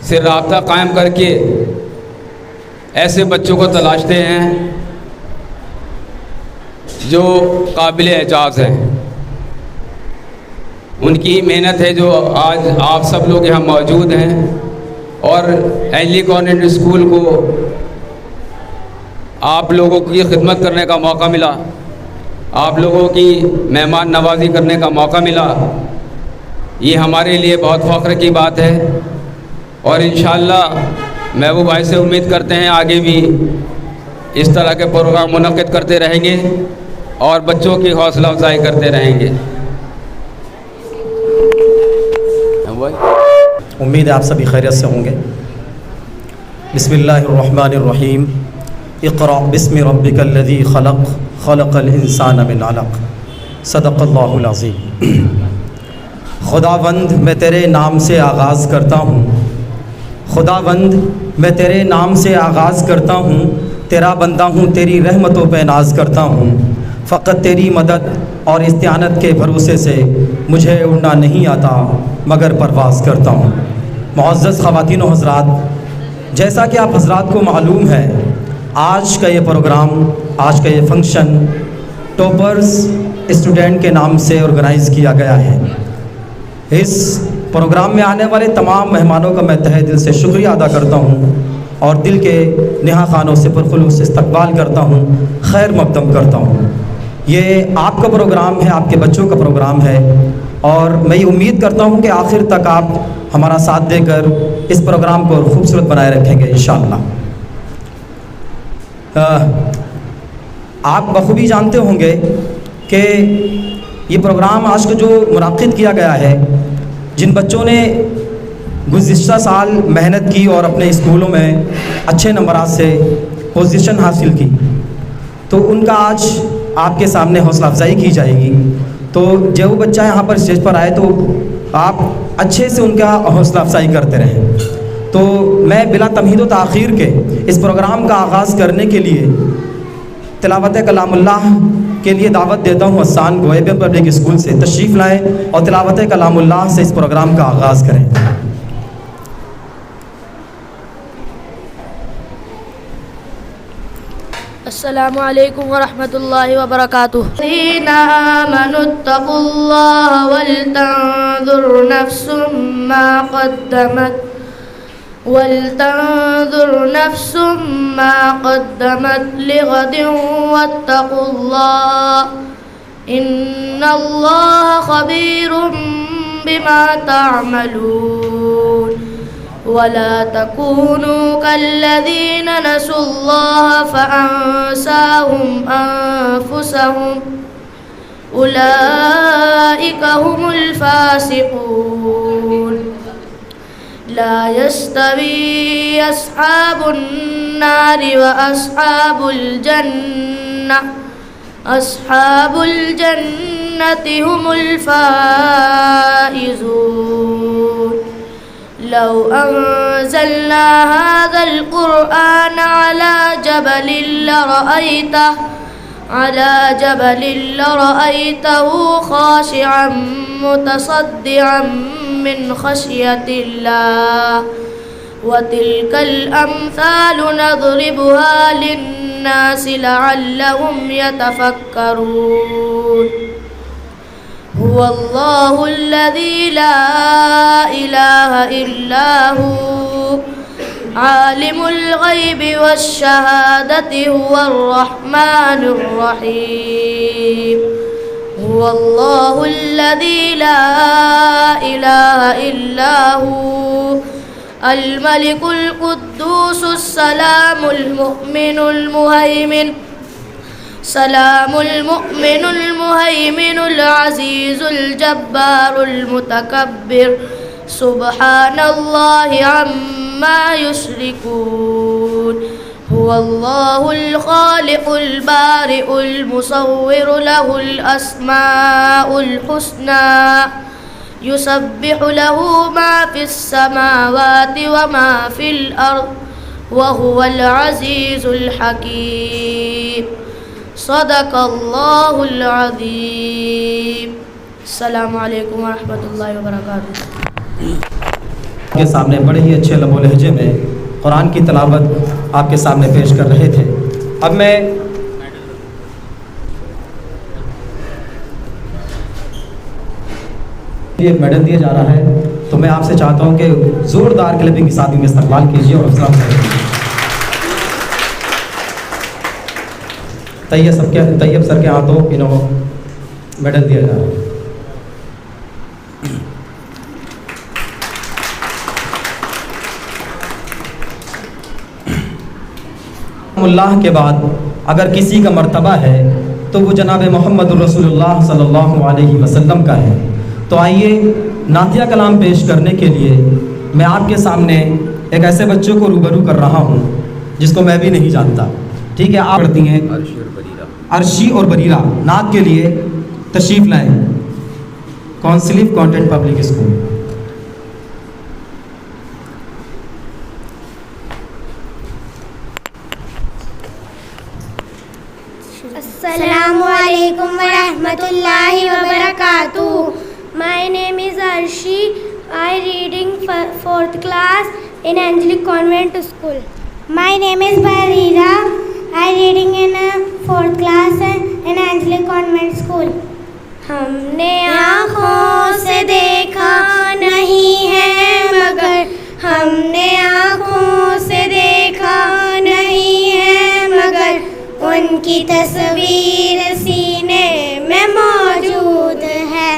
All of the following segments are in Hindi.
से राब्ता कायम करके ऐसे बच्चों को तलाशते हैं जो काबिल एजाज़ हैं। उनकी मेहनत है जो आज आप सब लोग यहाँ मौजूद हैं। और एली कॉन्वेंट स्कूल को आप लोगों की खिदमत करने का मौका मिला, आप लोगों की मेहमान नवाजी करने का मौका मिला, ये हमारे लिए बहुत फ़ख्र की बात है। और इंशाअल्लाह महबूब भाई से उम्मीद करते हैं आगे भी इस तरह के प्रोग्राम मुनक़िद करते रहेंगे और बच्चों की हौसला अफजाई करते रहेंगे। उम्मीद है आप सभी खैरियत से होंगे। बिस्मिल्लाहिर्रहमानिर्रहीम। इक़रा बिस्मि रब्बिकल्लज़ी खलक़ खलक़ल इंसान मिन अलक़। सदक़ल्लाहुल अज़ीम। खुदावंद मैं तेरे नाम से आगाज़ करता हूँ, खुदावंद मैं तेरे नाम से आगाज़ करता हूँ, तेरा बंदा हूँ, तेरी रहमतों पे नाज करता हूँ। फ़कत तेरी मदद और इस्तिआनत के भरोसे से मुझे उड़ना नहीं आता मगर परवाज़ करता हूँ। मुअज़्ज़ज़ ख़वातीन व हज़रात, जैसा कि आप हज़रात को मालूम है, आज का ये प्रोग्राम, आज का ये फंक्शन टॉपर्स स्टूडेंट के नाम से ऑर्गेनाइज़ किया गया है। इस प्रोग्राम में आने वाले तमाम मेहमानों का मैं तहे दिल से शुक्रिया अदा करता हूँ और दिल के नेहा खानों से पुरखुलूस इस्तकबाल करता हूँ, खैर मक़दम करता हूँ। ये आपका प्रोग्राम है, आपके बच्चों का प्रोग्राम है और मैं ये उम्मीद करता हूँ कि आखिर तक आप हमारा साथ देकर इस प्रोग्राम को खूबसूरत बनाए रखेंगे इंशाअल्लाह। आप बखूबी जानते होंगे कि ये प्रोग्राम आज का जो मुनाक़िद किया गया है, जिन बच्चों ने गुज़िश्ता साल मेहनत की और अपने स्कूलों में अच्छे नंबरात से पोजीशन हासिल की, तो उनका आज आपके सामने हौसला अफजाई की जाएगी। तो जब वो बच्चा यहाँ पर स्टेज पर आए तो आप अच्छे से उनका हौसला अफजाई करते रहें। तो मैं बिला तमहीद व ताख़ीर के इस प्रोग्राम का आगाज़ करने के लिए तिलावत कलामुल्लाह के लिए दावत देता हूँ हसन गोएब पब्लिक स्कूल से। तशरीफ़ लाएँ और तिलावत कलामुल्लाह से इस प्रोग्राम का आगाज़ करें। अस्सलामु अलैकुम वरहमतुल्लाहि वबरकातुहू। आमनुत्तकुल्लाह वलतंजुर नफ्सुम मा क़द्दमत लिग़दिन वत्तकुल्लाह इन्नल्लाह ख़बीरुम बिमा तअमलून। वला तकूनू कल्लज़ीन नसुल्लाह फ़अंसाहुम अनफुसहुम उलाइका हुमुल फ़ासिक़ून। ला यस्तवी अस्हाबुन नारि व अस्हाबुल जन्नति हुमुल फ़ाइज़ून। लौ अंज़लना हाज़ल क़ुरआन अला जबलिन लरअयतहु ख़ाशिअन मुतसद्दिअन मिन ख़श्यतिल्लाह व तिलकल अम्सालु नज़रिबुहा लिन्नासि लअल्लहुम यतफ़क्करून। हुवल्लाहुल्लज़ी ला इलाहा इल्ला हु आलिमुल ग़ैबि वश्शहादति हुवर्रहमानुर रहीम। हुवल्लाहुल्लज़ी ला इलाहा इल्ला हु अल मलिकुल कुद्दूसुस सलामुल मुमिनुल मुहैमिनुल अज़ीज़ुल जब्बारुल मुतकब्बिर सुब्हानल्लाहि अम्मा युश्रिकून। हुवल्लाहुल ख़ालिक़ुल बारिउल मुसव्विरु लहुल अस्माउल हुस्ना युसब्बिहु लहू मा फिस समावाति व मा फिल अर्द व हुवल अज़ीज़ुल हकीम। सदक़ल्लाहुल अज़ीम। अस्सलामु अलैकुम व रहमतुल्लाहि व बरकातुहू। के सामने बड़े ही अच्छे लबो लहजे में कुरान की तिलावत आपके सामने पेश कर रहे थे। अब मैं ये मेडल दिया जा रहा है, तो मैं आपसे चाहता हूं कि ज़ोरदार क्लैपिंग के साथ इनका इस्तकबाल कीजिए और तैयब सर के हाथों इन्हों मेडल दिया जा रहा है। अल्लाह के बाद अगर किसी का मर्तबा है तो वो जनाब मोहम्मद रसूलुल्लाह सल्लल्लाहु अलैहि वसल्लम का है। तो आइए नातिया कलाम पेश करने के लिए मैं आपके सामने एक ऐसे बच्चों को रूबरू कर रहा हूँ जिसको मैं भी नहीं जानता। ठीक है, आप पढ़ती हैं अर्शी और बरीरा नात के लिए तशरीफ़ लाएँ कौंसिलिफ convent public school. Assalamualaikum warahmatullahi wabarakatuh. My name is Arshi. I reading 4th class in Angelic Convent School. My name is Barira. I reading in 4th class in Angelic Convent School. हमने आँखों से देखा नहीं है मगर हमने आँखों से देखा नहीं है मगर उनकी तस्वीर सीने में मौजूद है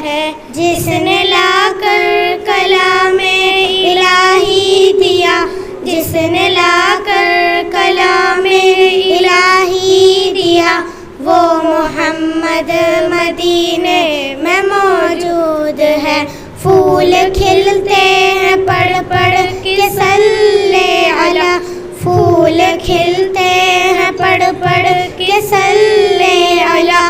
जिसने लाकर कलामे इलाही दिया, जिसने लाकर कलामे इलाही दिया वो मोहम्मद मदीने में मौजूद है। फूल खिलते हैं पढ़ पढ़ के सल्ले अला, फूल खिलते हैं पढ़ पढ़ के सल्ले अला,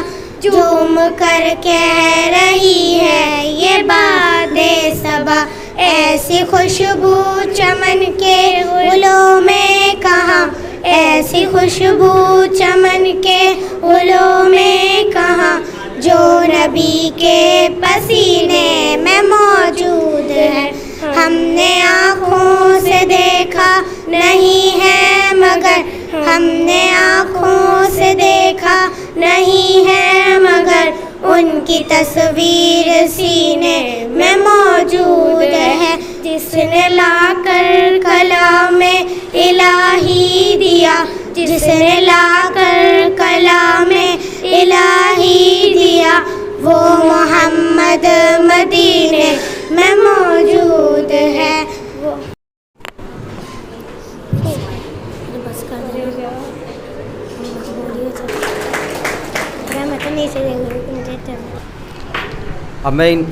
झूम कर कह रही है ये बादे सबा, ऐसी खुशबू चमन के गुलों में कहाँ, ऐसी खुशबू चमन के गुलों में कहाँ, जो नबी के पसीने में मौजूद है। हमने आँखों से देखा नहीं है मगर हमने आँखों से देखा नहीं है मगर उनकी तस्वीर सीने में मौजूद है, जिसने लाकर कलामे इलाही दिया, जिसने लाकर कलामे इलाही दिया वो मोहम्मद मदीने में मौजूद है। वो बस कर दे मैं तो नीचे देंगे। अब मैं इन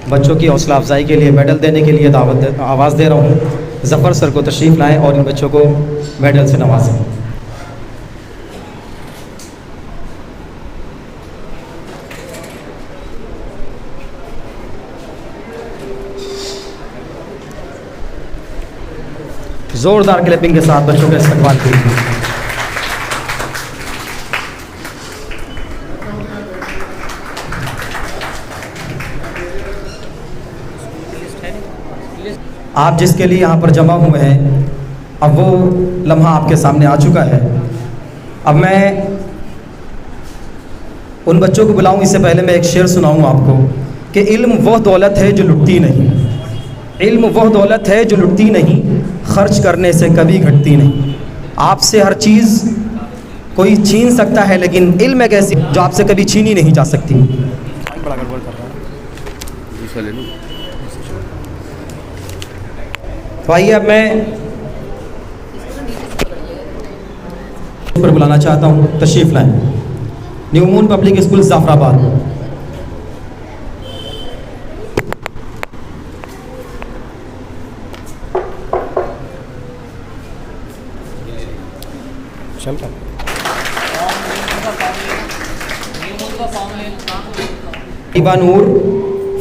बच्चों की हौसला अफजाई के लिए मेडल देने के लिए आवाज़ दे रहा हूँ। ज़फ़र सर को तशरीफ़ लाएँ और इन बच्चों को मेडल से नवाजें। ज़ोरदार क्लैपिंग के साथ बच्चों का इस्तकबाल कीजिए। आप जिसके लिए यहाँ पर जमा हुए हैं अब वो लम्हा आपके सामने आ चुका है। अब मैं उन बच्चों को बुलाऊँ इससे पहले मैं एक शेर सुनाऊँ आपको कि इल्म वह दौलत है जो लुटती नहीं, इल्म वह दौलत है जो लुटती नहीं, खर्च करने से कभी घटती नहीं। आपसे हर चीज़ कोई छीन सकता है लेकिन इल्म एक ऐसी जो आपसे कभी छीनी नहीं जा सकती। तो आइए अब मैं पर बुलाना चाहता हूँ, तशरीफ़ लाएं। New moon public school Jafrabad. Iba Noor,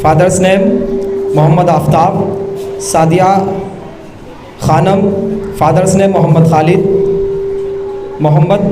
father's name Mohammad Aftab, Sadia Khanam, father's name Mohammad Khalid, Mohammad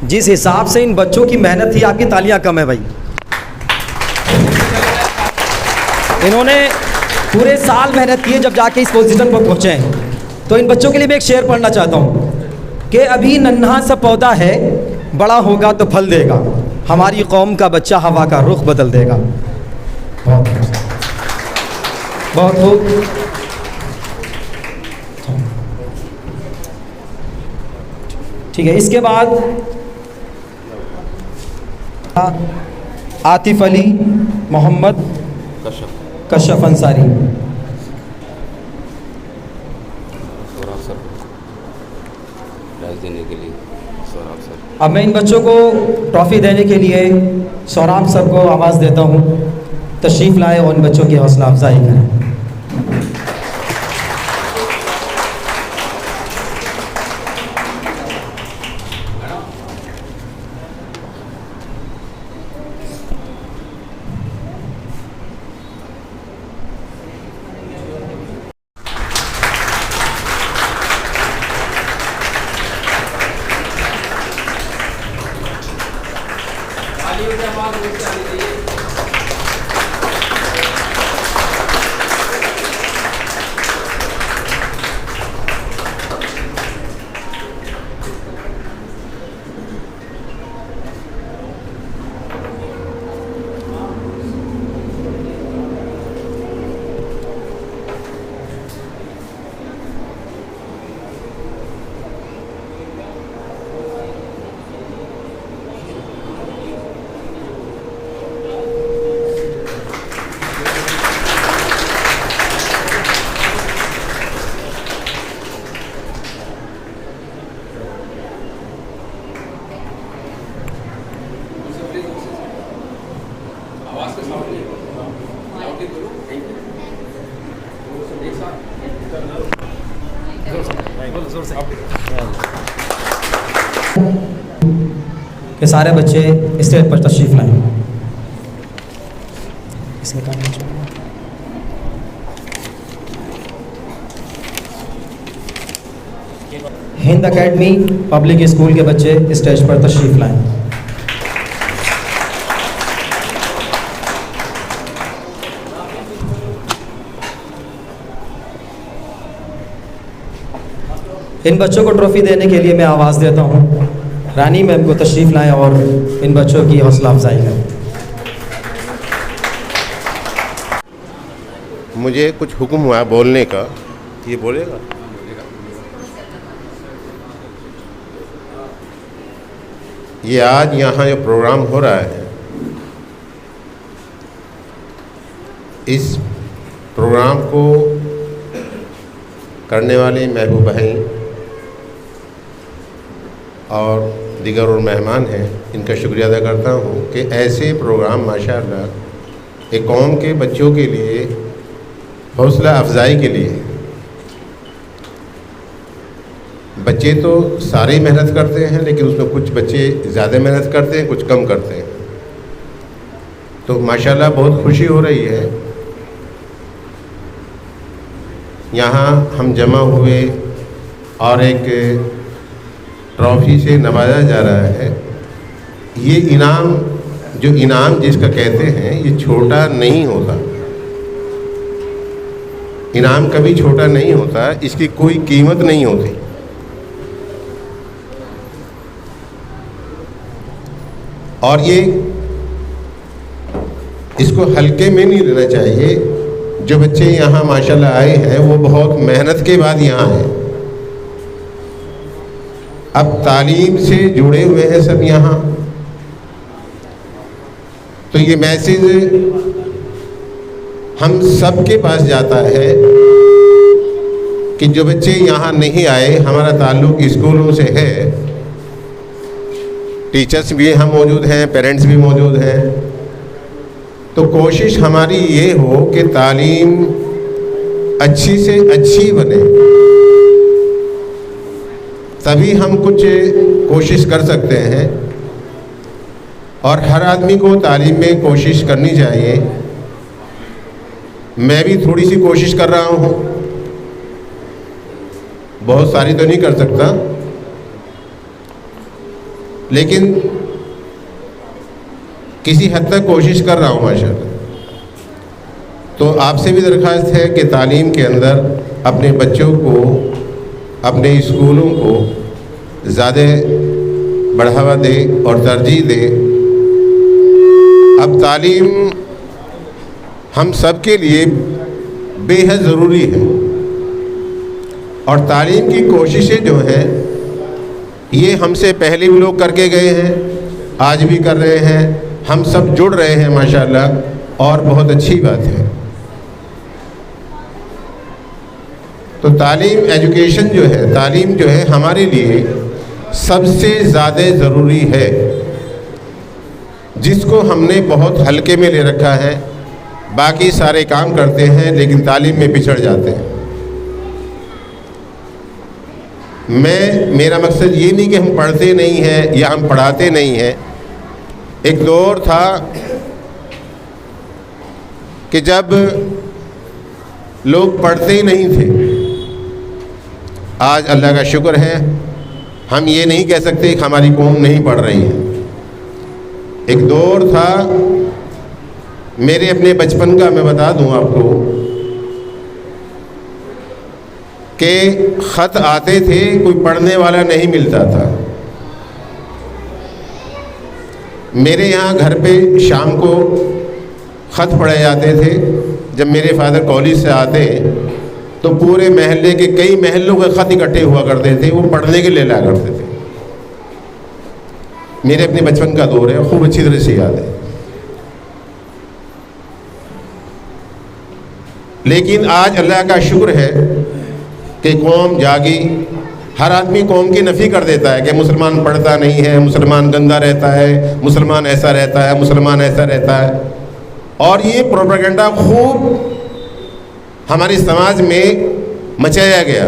जिस हिसाब से इन बच्चों की मेहनत थी, आपकी तालियां कम है भाई। इन्होंने पूरे साल मेहनत की है, जब जाके इस पोजीशन पर पहुँचे हैं। तो इन बच्चों के लिए मैं एक शेर पढ़ना चाहता हूँ कि अभी नन्हा सा पौधा है, बड़ा होगा तो फल देगा, हमारी कौम का बच्चा हवा का रुख बदल देगा। बहुत बहुत खूब। ठीक है, इसके बाद आतिफ अली मोहम्मद कशफ अंसारी। देने के लिए सौराब सर। अब मैं इन बच्चों को ट्रॉफ़ी देने के लिए सौराब सर को आवाज़ देता हूँ, तशरीफ़ लाए और इन बच्चों की हौसला अफजाई करें। कि सारे बच्चे स्टेज पर तशरीफ़ लाएं। इसके काम हिंद एकेडमी पब्लिक स्कूल के बच्चे स्टेज पर तशरीफ़ लाएं। इन बच्चों को ट्रॉफ़ी देने के लिए मैं आवाज़ देता हूँ, रानी मैम को तशरीफ़ लाएं और इन बच्चों की हौसला अफजाई करें। मुझे कुछ हुक्म हुआ बोलने का, ये बोलेगा? ये आज यहाँ जो प्रोग्राम हो रहा है, इस प्रोग्राम को करने वाले महबूब बहन और दीगर और मेहमान हैं, इनका शुक्रिया अदा करता हूँ कि ऐसे प्रोग्राम माशाअल्लाह एक कौम के बच्चों के लिए हौसला अफजाई के लिए, बच्चे तो सारे मेहनत करते हैं लेकिन उसमें कुछ बच्चे ज़्यादा मेहनत करते हैं, कुछ कम करते हैं। तो माशाअल्लाह बहुत खुशी हो रही है यहाँ हम जमा हुए और एक ट्रॉफ़ी से नवाजा जा रहा है। ये इनाम, जो इनाम जिसका कहते हैं, ये छोटा नहीं होता। इनाम कभी छोटा नहीं होता, इसकी कोई कीमत नहीं होती। और ये इसको हल्के में नहीं लेना चाहिए। जो बच्चे यहाँ माशाल्लाह आए हैं वो बहुत मेहनत के बाद यहाँ हैं। अब तालीम से जुड़े हुए हैं सब यहाँ। तो ये मैसेज हम सब के पास जाता है कि जो बच्चे यहाँ नहीं आए, हमारा ताल्लुक़ स्कूलों से है, टीचर्स भी यहाँ मौजूद हैं, पेरेंट्स भी मौजूद हैं। तो कोशिश हमारी ये हो कि तालीम अच्छी से अच्छी बने, तभी हम कुछ कोशिश कर सकते हैं। और हर आदमी को तालीम में कोशिश करनी चाहिए। मैं भी थोड़ी सी कोशिश कर रहा हूँ, बहुत सारी तो नहीं कर सकता, लेकिन किसी हद तक कोशिश कर रहा हूँ माशाल्लाह। तो आपसे भी दरख्वास्त है कि तालीम के अंदर अपने बच्चों को, अपने स्कूलों को ज़्यादा बढ़ावा दे और तरजीह दे। अब तालीम हम सब के लिए बेहद ज़रूरी है और तालीम की कोशिशें जो हैं ये हमसे पहले भी लोग करके गए हैं, आज भी कर रहे हैं, हम सब जुड़ रहे हैं माशाल्लाह और बहुत अच्छी बात है। तो तालीम, एजुकेशन जो है, तालीम जो है हमारे लिए सबसे ज़्यादा ज़रूरी है, जिसको हमने बहुत हल्के में ले रखा है। बाकी सारे काम करते हैं लेकिन तालीम में पिछड़ जाते हैं। मेरा मकसद ये नहीं कि हम पढ़ते नहीं हैं या हम पढ़ाते नहीं हैं। एक दौर था कि जब लोग पढ़ते ही नहीं थे। आज अल्लाह का शुक्र है, हम ये नहीं कह सकते कि हमारी कौम नहीं पढ़ रही है। एक दौर था, मेरे अपने बचपन का मैं बता दूं आपको, कि ख़त आते थे, कोई पढ़ने वाला नहीं मिलता था। मेरे यहाँ घर पे शाम को ख़त पढ़े जाते थे। जब मेरे फादर कॉलेज से आते तो पूरे महल्ले के, कई महल्लों के ख़त इकट्ठे हुआ करते थे, वो पढ़ने के लिए लाया करते थे। मेरे अपने बचपन का दौर है, खूब अच्छी तरह से याद है। लेकिन आज अल्लाह का शुक्र है कि कौम जागी। हर आदमी कौम की नफ़ी कर देता है कि मुसलमान पढ़ता नहीं है, मुसलमान गंदा रहता है, मुसलमान ऐसा रहता है, मुसलमान ऐसा रहता है। और ये प्रोपेगेंडा खूब हमारे समाज में मचाया गया,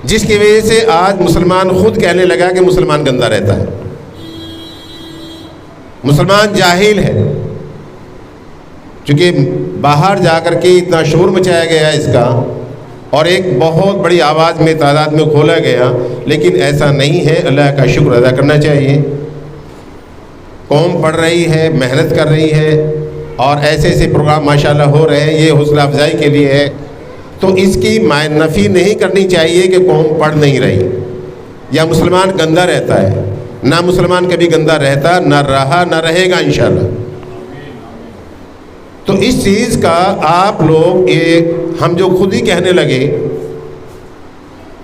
जिसकी वजह से आज मुसलमान खुद कहने लगा कि मुसलमान गंदा रहता है, मुसलमान जाहिल है। क्योंकि बाहर जाकर के इतना शोर मचाया गया इसका और एक बहुत बड़ी आवाज़ में, तादाद में खोला गया, लेकिन ऐसा नहीं है। अल्लाह का शुक्र अदा करना चाहिए। कौम पढ़ रही है, मेहनत कर रही है और ऐसे ऐसे प्रोग्राम माशाल्लाह हो रहे हैं, ये हौसला अफजाई के लिए है। तो इसकी नफ़ी नहीं करनी चाहिए कि कौम पढ़ नहीं रही या मुसलमान गंदा रहता है। ना मुसलमान कभी गंदा रहता, ना रहा, ना रहेगा इंशाल्लाह। तो इस चीज़ का आप लोग, ये हम जो खुद ही कहने लगे,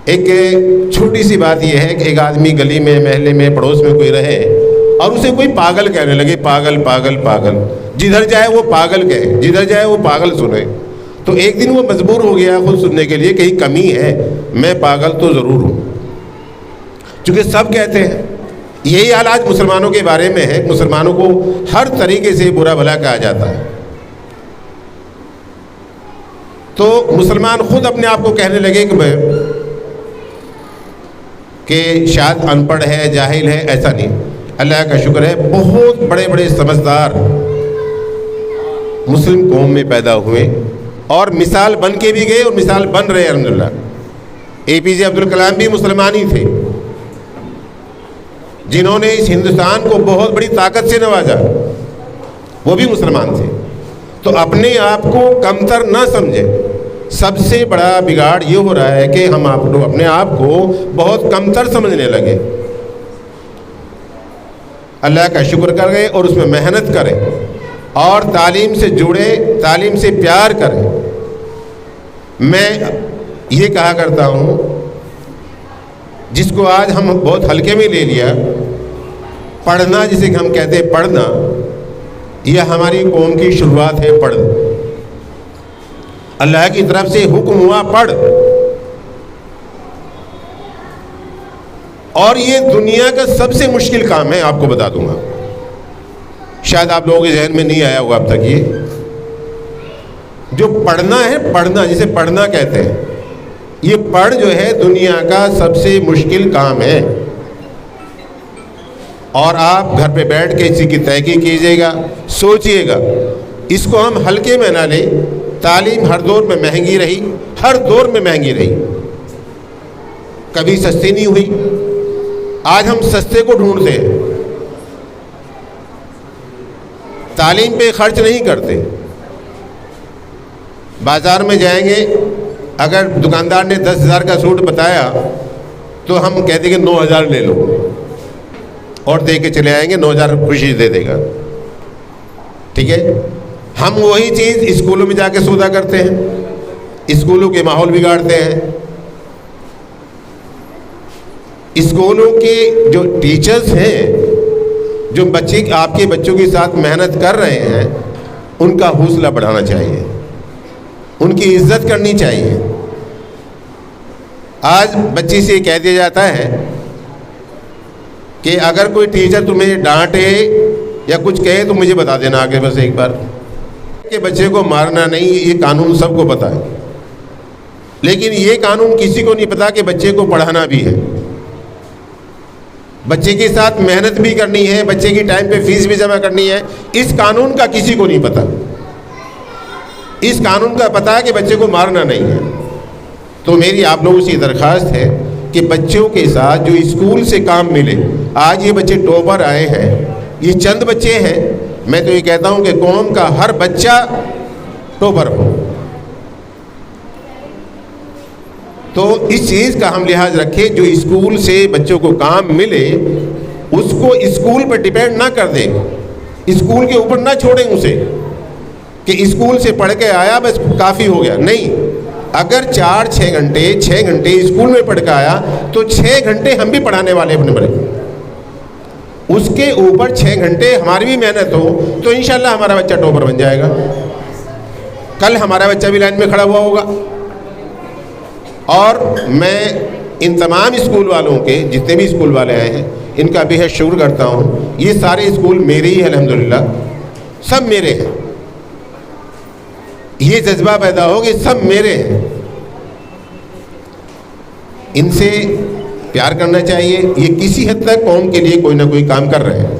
एक छोटी सी बात ये है कि एक आदमी गली में, महल्ले में, पड़ोस में कोई रहे और उसे कोई पागल कहने लगे, पागल पागल पागल, जिधर जाए वो पागल कहे, जिधर जाए वो पागल सुने। तो एक दिन वो मजबूर हो गया खुद सुनने के लिए, कहीं कमी है, मैं पागल तो ज़रूर हूँ, क्योंकि सब कहते हैं। यही हाल आज मुसलमानों के बारे में है। मुसलमानों को हर तरीके से बुरा भला कहा जाता है। तो मुसलमान खुद अपने आप को कहने लगे कि शायद अनपढ़ है, जाहिल है। ऐसा नहीं, अल्लाह का शुक्र है, बहुत बड़े बड़े समझदार मुस्लिम कौम में पैदा हुए और मिसाल बन के भी गए और मिसाल बन रहे हैं अल्हम्दुलिल्लाह। APJ अब्दुल कलाम भी मुसलमान ही थे, जिन्होंने इस हिंदुस्तान को बहुत बड़ी ताकत से नवाजा, वो भी मुसलमान थे। तो अपने आप को कमतर ना समझे। सबसे बड़ा बिगाड़ ये हो रहा है कि हम आप लोग अपने आप को बहुत कमतर समझने लगे। अल्लाह का शुक्र कर गए और उसमें मेहनत करें और तालीम से जुड़े, तालीम से प्यार करें। मैं ये कहा करता हूँ, जिसको आज हम बहुत हल्के में ले लिया, पढ़ना, जिसे हम कहते हैं पढ़ना, यह हमारी कौम की शुरुआत है। पढ़, अल्लाह की तरफ से हुक्म हुआ पढ़, और ये दुनिया का सबसे मुश्किल काम है। आपको बता दूंगा, शायद आप लोगों के जहन में नहीं आया होगा अब तक। ये जो पढ़ना है, पढ़ना, जिसे पढ़ना कहते हैं, ये पढ़ जो है दुनिया का सबसे मुश्किल काम है। और आप घर पे बैठ के इसी की तहकीक कीजिएगा, सोचिएगा। इसको हम हल्के में ना लें। तालीम हर दौर में महंगी रही, हर दौर में महंगी रही, कभी सस्ती नहीं हुई। आज हम सस्ते को ढूंढते हैं, तालीम पे खर्च नहीं करते। बाज़ार में जाएंगे, अगर दुकानदार ने 10,000 का सूट बताया तो हम कहते कि 9,000 ले लो और दे के चले आएंगे, 9,000 खुशी दे देगा। ठीक है, हम वही चीज़ स्कूलों में जाके सौदा करते हैं, स्कूलों के माहौल बिगाड़ते हैं। स्कूलों के जो टीचर्स हैं, जो आपके बच्चों के साथ मेहनत कर रहे हैं, उनका हौसला बढ़ाना चाहिए, उनकी इज्जत करनी चाहिए। आज बच्ची से कह दिया जाता है कि अगर कोई टीचर तुम्हें डांटे या कुछ कहे तो मुझे बता देना आगे, बस एक बार, कि बच्चे को मारना नहीं, ये कानून सबको पता है। लेकिन ये कानून किसी को नहीं पता कि बच्चे को पढ़ाना भी है, बच्चे के साथ मेहनत भी करनी है, बच्चे की टाइम पे फीस भी जमा करनी है। इस कानून का किसी को नहीं पता। इस कानून का पता है कि बच्चे को मारना नहीं है। तो मेरी आप लोगों से दरख्वास्त है कि बच्चों के साथ जो स्कूल से काम मिले, आज ये बच्चे टॉपर आए हैं, ये चंद बच्चे हैं, मैं तो ये कहता हूँ कि कौम का हर बच्चा टॉपर हो। तो इस चीज़ का हम लिहाज रखें, जो स्कूल से बच्चों को काम मिले उसको स्कूल पर डिपेंड ना कर दें, स्कूल के ऊपर ना छोड़ें उसे कि स्कूल से पढ़ के आया बस काफ़ी हो गया। नहीं, अगर 4-6 घंटे स्कूल में पढ़ के आया तो 6 घंटे हम भी पढ़ाने वाले अपने बड़े, उसके ऊपर 6 घंटे हमारी भी मेहनत हो तो इंशाल्लाह हमारा बच्चा टॉपर बन जाएगा। कल हमारा बच्चा भी लाइन में खड़ा हुआ होगा। और मैं इन तमाम स्कूल वालों के, जितने भी स्कूल वाले आए हैं, इनका बेहद शुक्र करता हूँ। ये सारे स्कूल मेरे ही हैं, अल्हम्दुलिल्लाह, सब मेरे हैं। ये जज्बा पैदा हो कि सब मेरे हैं। इनसे प्यार करना चाहिए। ये किसी हद तक कौम के लिए कोई ना कोई काम कर रहे हैं।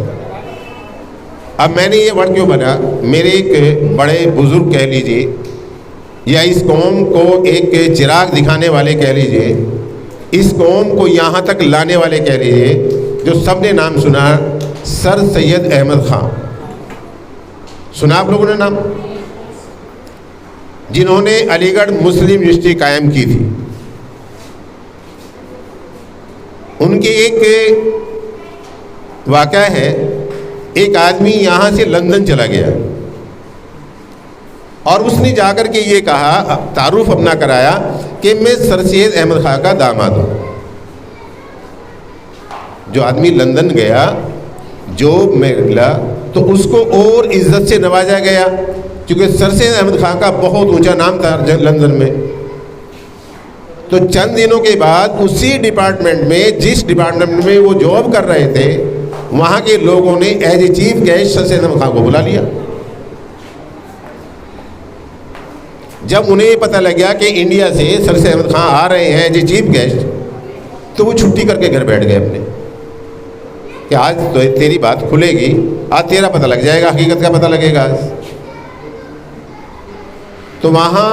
अब मैंने ये वर्ड क्यों बना, मेरे एक बड़े बुजुर्ग कह लीजिए या इस कौम को एक चिराग दिखाने वाले कह लीजिए, इस कौम को यहाँ तक लाने वाले कह लीजिए, जो सबने नाम सुना, सर सैयद अहमद ख़ान। सुना आप लोगों ने नाम? जिन्होंने अलीगढ़ मुस्लिम यूनिवर्सिटी कायम की थी। उनके एक वाक़या है, एक आदमी यहाँ से लंदन चला गया और उसने जाकर के ये कहा, तारुफ अपना कराया कि मैं सर सैयद अहमद ख़ान का दामाद हूँ। जो आदमी लंदन गया, जॉब में मिला, तो उसको और इज़्ज़त से नवाजा गया, क्योंकि सर सैयद अहमद ख़ान का बहुत ऊंचा नाम था लंदन में। तो चंद दिनों के बाद उसी डिपार्टमेंट में, जिस डिपार्टमेंट में वो जॉब कर रहे थे, वहाँ के लोगों ने as a chief guest sir Syed Ahmed Khan को बुला लिया। जब उन्हें ये पता लग गया कि इंडिया से सर सैयद अहमद ख़ान आ रहे हैं एज ए चीफ गेस्ट, तो वो छुट्टी करके घर बैठ गए अपने, कि आज तो तेरी बात खुलेगी, आज तेरा पता लग जाएगा, हकीकत का पता लगेगा आज। तो वहाँ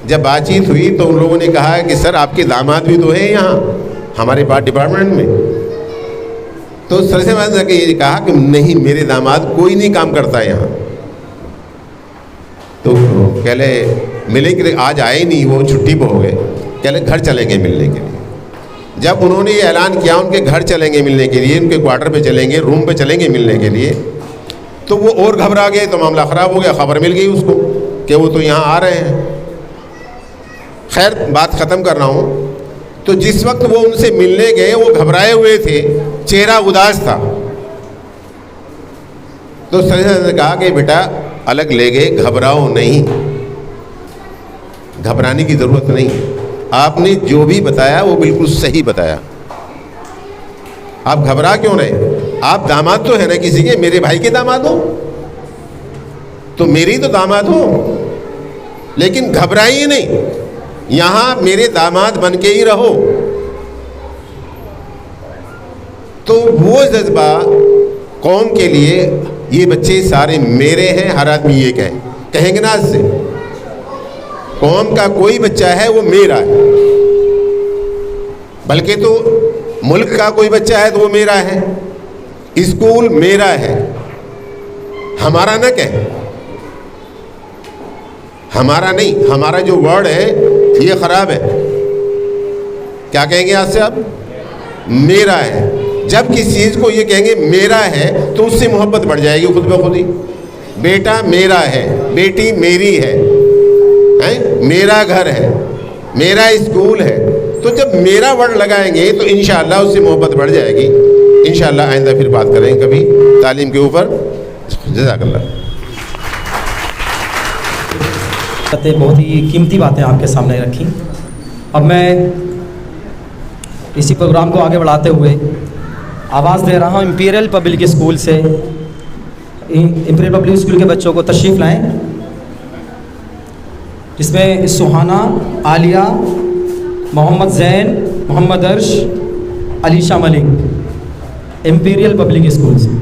जब बातचीत हुई तो उन लोगों ने कहा कि सर आपके दामाद भी तो हैं यहाँ हमारे पास डिपार्टमेंट में। तो सर से मैंने ये कहा कि नहीं, मेरे दामाद कोई नहीं काम करता यहाँ। तो कहले मिले कि आज आए नहीं, वो छुट्टी पर हो गए। कहले घर चलेंगे मिलने के लिए। जब उन्होंने ये ऐलान किया उनके घर चलेंगे मिलने के लिए, उनके क्वार्टर पे चलेंगे, रूम पे चलेंगे मिलने के लिए, तो वो और घबरा गए। तो मामला ख़राब हो गया, ख़बर मिल गई उसको कि वो तो यहाँ आ रहे हैं। खैर, बात ख़त्म कर रहा हूँ। तो जिस वक्त वो उनसे मिलने गए, वो घबराए हुए थे, चेहरा उदास था। तो सर ने कहा कि बेटा अलग ले गए, घबराओ नहीं, घबराने की ज़रूरत नहीं, आपने जो भी बताया वो बिल्कुल सही बताया, आप घबरा क्यों रहे? आप दामाद तो है ना किसी के, मेरे भाई के दामाद हो, तो मेरी तो दामाद हो, लेकिन घबराइए नहीं, यहाँ मेरे दामाद बन के ही रहो। तो वो जज्बा कौम के लिए, ये बच्चे सारे मेरे हैं, हर आदमी ये कहेंगे ना आज से, कौम का कोई बच्चा है वो मेरा है। बल्कि तो मुल्क का कोई बच्चा है तो वो मेरा है, स्कूल मेरा है, हमारा न कहे, हमारा नहीं, हमारा जो वर्ड है ये ख़राब है। क्या कहेंगे आज से आप? मेरा है। जब किसी चीज़ को ये कहेंगे मेरा है तो उससे मोहब्बत बढ़ जाएगी खुद ब खुद ही। बेटा मेरा है, बेटी मेरी है, मेरा घर है, मेरा स्कूल है। तो जब मेरा वर्ड लगाएंगे तो इंशाअल्लाह उससे मोहब्बत बढ़ जाएगी। इंशाअल्लाह आइंदा फिर बात करेंगे कभी तालीम के ऊपर। जज़ाकल्लाह। बहुत ही कीमती बातें आपके सामने रखी। अब मैं इसी प्रोग्राम को आगे बढ़ाते हुए आवाज़ दे रहा हूँ इंपीरियल पब्लिक स्कूल से। इंपीरियल पब्लिक स्कूल के बच्चों को तशरीफ़ लाएं, जिसमें सुहाना, आलिया, मोहम्मद ज़ैन, मोहम्मद अर्श, Alisha Malik, imperial public school से।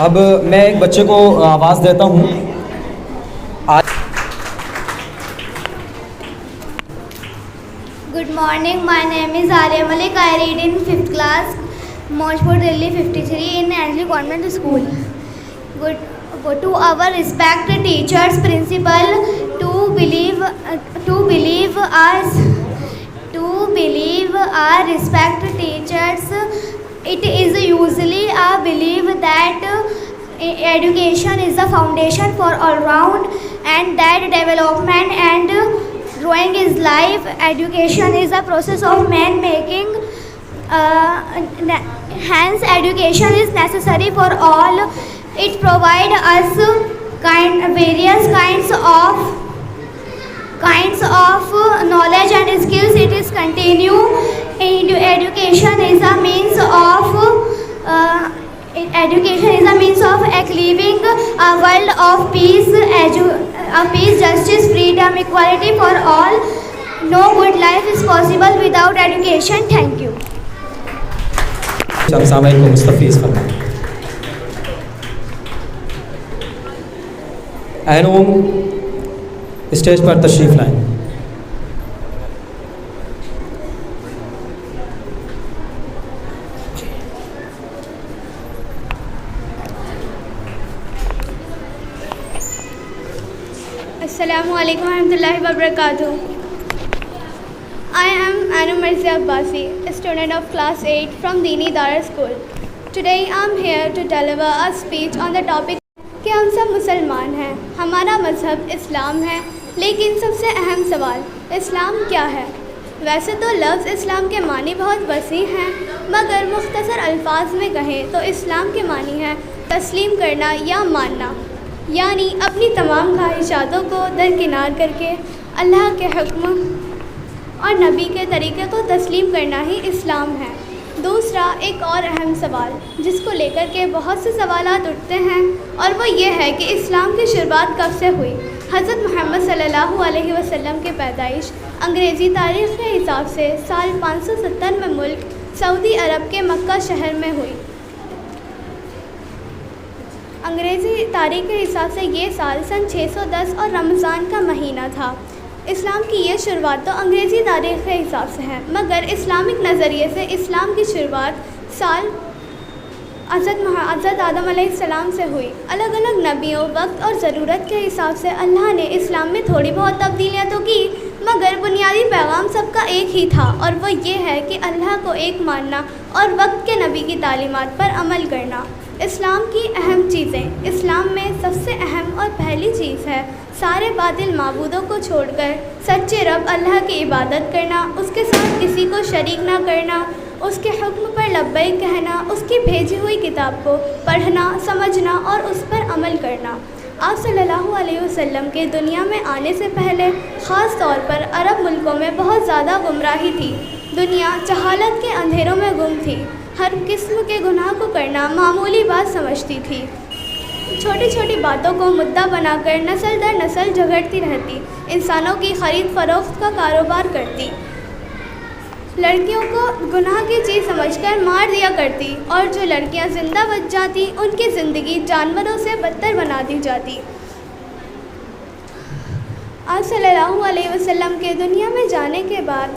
अब मैं एक बच्चे को आवाज़ देता हूँ। Good morning, my name is Arya Malik. I read in 5th class, Mojpur, Delhi 53 in Anjali Convent School. Go to our respected teachers, principal, to believe our respected teachers. It is usually a belief that education is the foundation for all round and that development and growing is life. Education is a process of man making. Hence, education is necessary for all. It provides us various kinds of knowledge and skills. It is continue. Education is a means of achieving a world of peace, justice, freedom, equality for all. No good life is possible without education. Thank you. सामने को मुस्तफ़ीज़ फरमाएं। ऐनूम स्टेज पर तशरीफ़ लाएं। Assalamu alaikum warahmatullahi wabarakatuh. I am Anu Marzia Abbasi, a student of class 8 from Dini Dara School. Today I am here to deliver a speech on the topic कि हम सब मुसलमान हैं, हमारा मज़हब इस्लाम है, लेकिन सबसे अहम सवाल इस्लाम क्या है। वैसे तो लफ्ज़ इस्लाम के मानी बहुत वसी हैं, मगर मुख्तसर अल्फाज में कहें तो इस्लाम के मानी है तस्लीम करना या मानना, यानी अपनी तमाम ख्वाहिशातों को दरकिनार करके अल्लाह के हुक्म और नबी के तरीक़े को तस्लीम करना ही इस्लाम है। दूसरा एक और अहम सवाल जिसको लेकर के बहुत से सवालात उठते हैं और वो ये है कि इस्लाम की शुरुआत कब से हुई। हज़रत मोहम्मद सल्लल्लाहु अलैहि वसल्लम की पैदाइश अंग्रेज़ी तारीख़ के हिसाब से साल 570 में मुल्क सऊदी अरब के मक्का शहर में हुई। अंग्रेज़ी तारीख़ के हिसाब से ये साल सन 610 और रमज़ान का महीना था। इस्लाम की ये शुरुआत तो अंग्रेज़ी तारीख़ के हिसाब से है, मगर इस्लामिक नज़रिए से इस्लाम की शुरुआत साल हज़रत आदम अलैहिस्सलाम से हुई। अलग अलग नबियों, वक्त और ज़रूरत के हिसाब से अल्लाह ने इस्लाम में थोड़ी बहुत तब्दीलियाँ तो की, मगर बुनियादी पैगाम सबका एक ही था और वो ये है कि अल्लाह को एक मानना और वक्त के नबी की तालीमात पर अमल करना। इस्लाम की अहम चीज़ें। इस्लाम में सबसे अहम और पहली चीज़ है सारे बातिल माबूदों को छोड़कर सच्चे रब अल्लाह की इबादत करना, उसके साथ किसी को शरीक ना करना, उसके हुक्म पर लब्बैक कहना, उसकी भेजी हुई किताब को पढ़ना, समझना और उस पर अमल करना। आप सल्लल्लाहु अलैहि वसल्लम के दुनिया में आने से पहले ख़ास तौर पर अरब मुल्कों में बहुत ज़्यादा गुमराही थी। दुनिया जहालत के अंधेरों में गुम थी। हर किस्म के गुनाह को करना मामूली बात समझती थी। छोटी छोटी बातों को मुद्दा बनाकर नस्ल दर नस्ल झगड़ती रहती। इंसानों की ख़रीद फरोख्त का कारोबार करती। लड़कियों को गुनाह की चीज़ समझकर मार दिया करती और जो लड़कियां ज़िंदा बच जाती उनकी ज़िंदगी जानवरों से बदतर बना दी जाती। आप सल्लल्लाहु अलैहि वसल्लम के दुनिया में जाने के बाद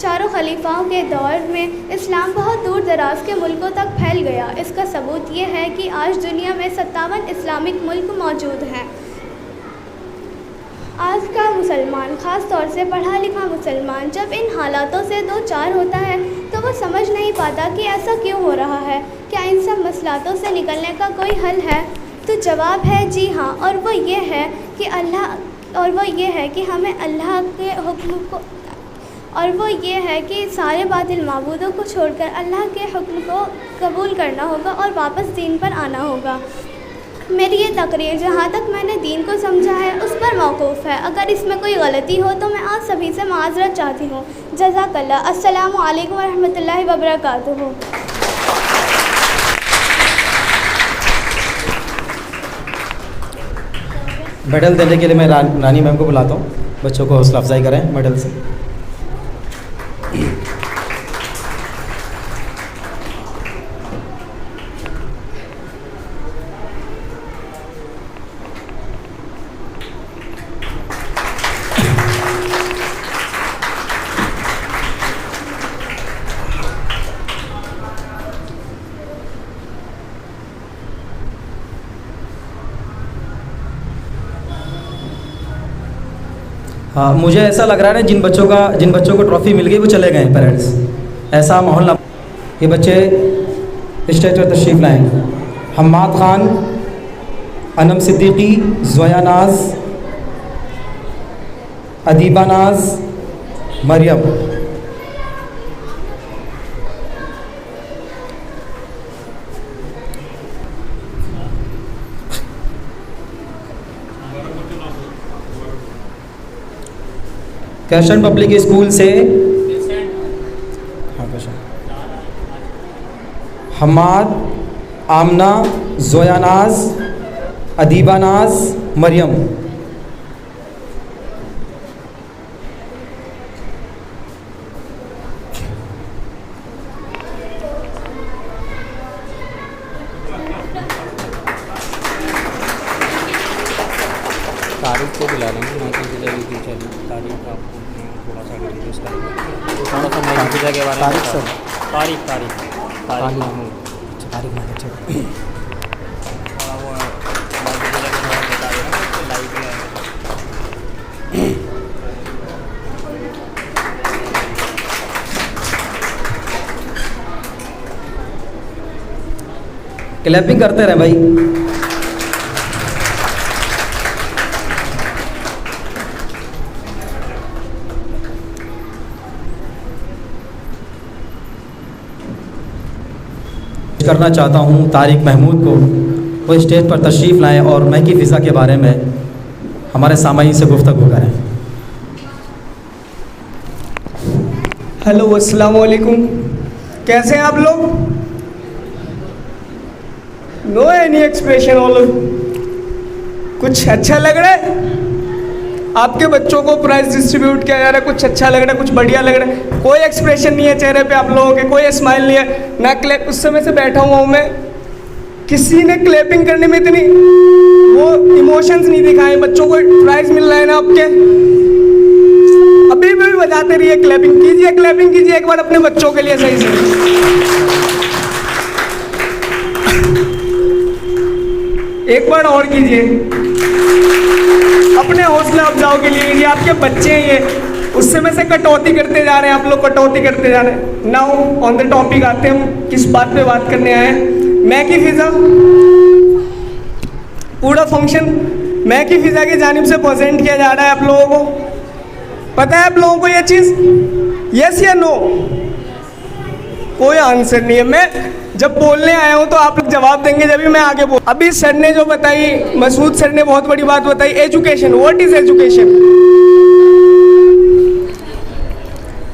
चारों खलीफाओं के दौर में इस्लाम बहुत दूर दराज के मुल्कों तक फैल गया। इसका सबूत ये है कि आज दुनिया में 57 इस्लामिक मुल्क मौजूद हैं। आज का मुसलमान, ख़ास तौर से पढ़ा लिखा मुसलमान, जब इन हालातों से दो चार होता है तो वो समझ नहीं पाता कि ऐसा क्यों हो रहा है, क्या इन सब मसलातों से निकलने का कोई हल है। तो जवाब है जी हाँ, और वो ये है कि हमें अल्लाह के हुक्म को सारे बातिल माबूदों को छोड़कर अल्लाह के हुक्म को कबूल करना होगा और वापस दीन पर आना होगा। मेरी ये तकरीर जहाँ तक मैंने दीन को समझा है उस पर मौकूफ़ है। अगर इसमें कोई गलती हो तो मैं आप सभी से माज़रत चाहती हूँ। जज़ाकल्लाह। अस्सलामु अलैकुम वरहमतुल्लाहि वबरकातुहू। मेडल देने के लिए मैं रानी मैम को बुलाता हूँ। बच्चों को हौसला अफजाई करें मेडल से। हाँ, मुझे ऐसा लग रहा है ना जिन बच्चों को ट्रॉफ़ी मिल गई वो चले गए पेरेंट्स। ऐसा माहौल ना, ये बच्चे स्टेज पर तशरीफ़ लाएँ। हम्माद ख़ान, अनम सिद्दीकी, ज़ोया नाज, अदीबा नाज, मरियम। कैशन पब्लिक स्कूल से हम्माद, आमना, ज़ोया नाज, अदीबा नाज, मरियम। तारीख को बुला लेंगे, मैं किसी जगह की चली तारीख आपको थोड़ा सा रिड्यूस करेंगे, थोड़ा सा मैं की जगह बारे में तारीख क्लैपिंग करते रहे भाई। करना चाहता हूँ तारिक महमूद को, वो स्टेज पर तशरीफ़ लाएँ और महकी फ़िज़ा के बारे में हमारे सामाईन से गुफ्तगू करें। हेलो, अस्सलामु अलैकुम। कैसे हैं आप लोग? No any expression all. कुछ अच्छा लग रहा है? आपके बच्चों को प्राइज़ डिस्ट्रीब्यूट किया जा रहा है, कुछ अच्छा लग रहा है, कुछ बढ़िया लग रहा है? कोई एक्सप्रेशन नहीं है चेहरे पे आप लोगों के, कोई स्माइल नहीं है ना। क्लैप उस समय से बैठा हुआ हूँ मैं, किसी ने क्लैपिंग करने में इतनी वो इमोशंस नहीं दिखाए। बच्चों को प्राइज़ मिल रहा है ना आपके, अभी भी बजाते रहिए, क्लैपिंग कीजिए एक बार अपने बच्चों के लिए सही से। एक बार और कीजिए अपने हौसला अफजाओं के लिए। ये आपके बच्चे हैं, ये उस समय से कटौती करते जा रहे हैं, आप लोग कटौती करते जा रहे हैं। नाउ ऑन द टॉपिक आते हैं, हम किस बात पे बात करने आए हैं। मैकी फिज़ा, पूरा फंक्शन मैकी फिज़ा की जानिब से प्रेजेंट किया जा रहा है। आप लोगों को पता है, आप लोगों को ये चीज़, यस या नो? कोई आंसर नहीं है। मैं जब बोलने आया हूँ तो आप लोग जवाब देंगे जब भी मैं आगे बोल। अभी सर ने जो बताई, मसूद सर ने बहुत बड़ी बात बताई, education. What is education?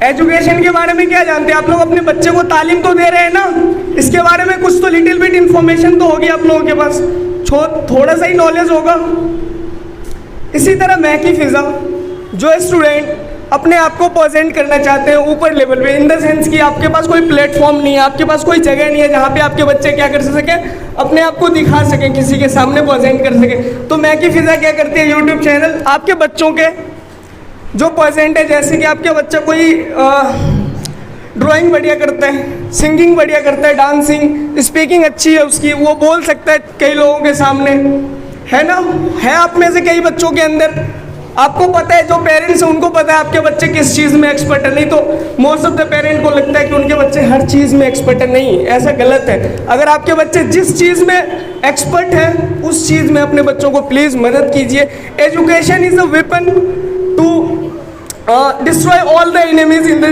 Education के बारे में क्या जानते हैं आप लोग? अपने बच्चे को तालीम तो दे रहे हैं ना, इसके बारे में कुछ तो लिटिल बिट इंफॉर्मेशन तो होगी आप लोगों के पास, थोड़ा सा ही नॉलेज होगा। इसी तरह मैकी फिज़ा, जो स्टूडेंट अपने आप को प्रेजेंट करना चाहते हैं ऊपर लेवल पे, इन द सेंस कि आपके पास कोई प्लेटफॉर्म नहीं है, आपके पास कोई जगह नहीं है जहाँ पे आपके बच्चे क्या कर सकें, अपने आप को दिखा सकें, किसी के सामने प्रेजेंट कर सकें। तो मैकी फिज़ा क्या करती है, यूट्यूब चैनल आपके बच्चों के जो प्रेजेंट है, जैसे कि आपके बच्चा कोई ड्राइंग बढ़िया करता है, सिंगिंग बढ़िया करता है, डांसिंग, स्पीकिंग अच्छी है उसकी, वो बोल सकता है कई लोगों के सामने, है ना? है आप में से कई बच्चों के अंदर, आपको पता है, जो पेरेंट्स हैं उनको पता है आपके बच्चे किस चीज़ में एक्सपर्ट है। नहीं तो मोस्ट ऑफ द पेरेंट को लगता है कि उनके बच्चे हर चीज़ में एक्सपर्ट है। नहीं, ऐसा गलत है। अगर आपके बच्चे जिस चीज़ में एक्सपर्ट है उस चीज़ में अपने बच्चों को प्लीज़ मदद कीजिए। Education is a weapon to destroy all the enemies in the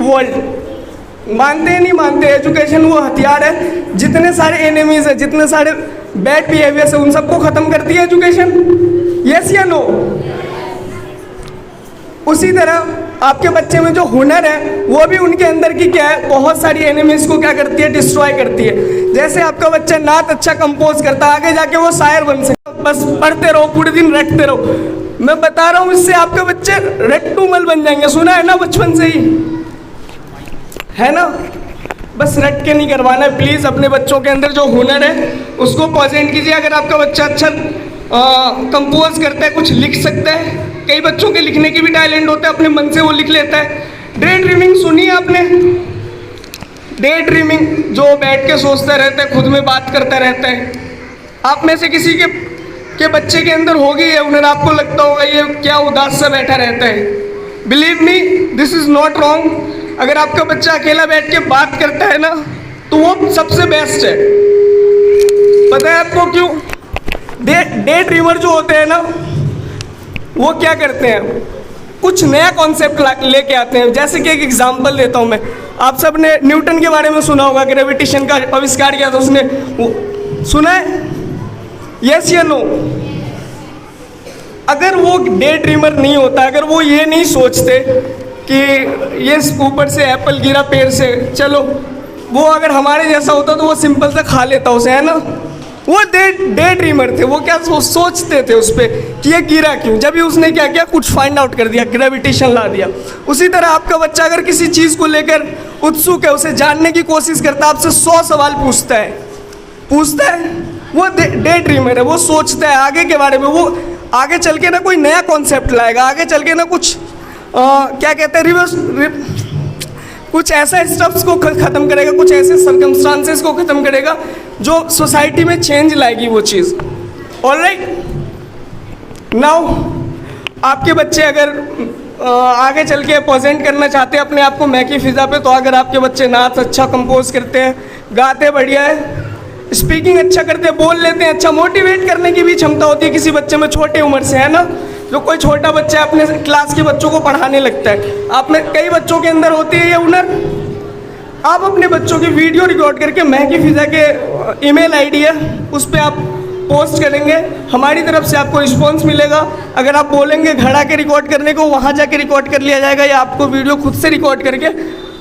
world. मानते हैं नहीं मानते, एजुकेशन वो हथियार है, जितने सारे एनिमीज है, जितने सारे बैड बिहेवियर्स है, उन सबको ख़त्म करती है एजुकेशन। यस या नो? उसी तरह आपके बच्चे में जो हुनर है वो भी उनके अंदर की क्या है, बहुत सारी एनिमीज को क्या करती है, डिस्ट्रॉय करती है। जैसे आपका बच्चा नात अच्छा कंपोज करता है, आगे जाके वो शायर बन सकता, बस पढ़ते रहो, पूरे दिन रटते रहो। मैं बता रहा हूँ, इससे आपके बच्चे रट्टूमल बन जाएंगे। सुना है ना बचपन से ही, है ना? बस रट के नहीं करवाना है, प्लीज़ अपने बच्चों के अंदर जो हुनर है उसको प्रेजेंट कीजिए। अगर आपका बच्चा अच्छा कंपोज करता है, कुछ लिख सकता है, कई बच्चों के लिखने की भी टैलेंट होता है, अपने मन से वो लिख लेता है। डे ड्रीमिंग सुनी है आपने? डे ड्रीमिंग, जो बैठ के सोचता रहता है, खुद में बात करता रहता है। आप में से किसी के बच्चे के अंदर होगी ये हुनर, आपको लगता होगा ये क्या उदास सा बैठा रहता है। Believe me, this is not wrong. अगर आपका बच्चा अकेला बैठ के बात करता है ना, तो वो सबसे बेस्ट है। पता है आपको क्यों? डे ड्रीमर जो होते हैं ना, वो क्या करते हैं, कुछ नया कॉन्सेप्ट लेके आते हैं। जैसे कि एक एग्जांपल देता हूँ मैं, आप सब ने न्यूटन के बारे में सुना होगा, ग्रेविटेशन का आविष्कार किया था उसने, सुना है? यस या नो? अगर वो डे ड्रीमर नहीं होता, अगर वो ये नहीं सोचते कि ये ऊपर से एप्पल गिरा पेड़ से, चलो, वो अगर हमारे जैसा होता तो वो सिंपल से खा लेता उसे, है ना? वो डे ड्रीमर थे, वो क्या सोचते थे उस पर कि ये गिरा क्यों, जब भी उसने क्या किया, कुछ फाइंड आउट कर दिया, ग्रेविटेशन ला दिया। उसी तरह आपका बच्चा अगर किसी चीज़ को लेकर उत्सुक है, उसे जानने की कोशिश करता है, आपसे 100 सवाल पूछता है, वो डे ड्रीमर है। वो सोचता है आगे के बारे में, वो आगे चल के ना कोई नया कॉन्सेप्ट लाएगा, आगे चल के ना कुछ क्या कहते हैं, कुछ ऐसा स्टफ्स को ख़त्म करेगा, कुछ ऐसे सर्कमस्टांसेस को ख़त्म करेगा जो सोसाइटी में चेंज लाएगी वो चीज़। ऑलराइट, नाउ आपके बच्चे अगर आगे चल के प्रेजेंट करना चाहते हैं अपने आप को मैकी फिज़ा पे, तो अगर आपके बच्चे नाच अच्छा कंपोज करते हैं, गाते बढ़िया है, स्पीकिंग अच्छा करते हैं, बोल लेते हैं अच्छा, मोटिवेट करने की भी क्षमता होती है किसी बच्चे में छोटे उम्र से, है ना? जो कोई छोटा बच्चा अपने क्लास के बच्चों को पढ़ाने लगता है, आप में कई बच्चों के अंदर होती है ये हुनर। आप अपने बच्चों की वीडियो रिकॉर्ड करके मैकी फिज़ा के ईमेल आईडी है, उस पर आप पोस्ट करेंगे, हमारी तरफ से आपको रिस्पॉन्स मिलेगा। अगर आप बोलेंगे घड़ा के रिकॉर्ड करने को, वहाँ जाके रिकॉर्ड कर लिया जाएगा, या आपको वीडियो खुद से रिकॉर्ड करके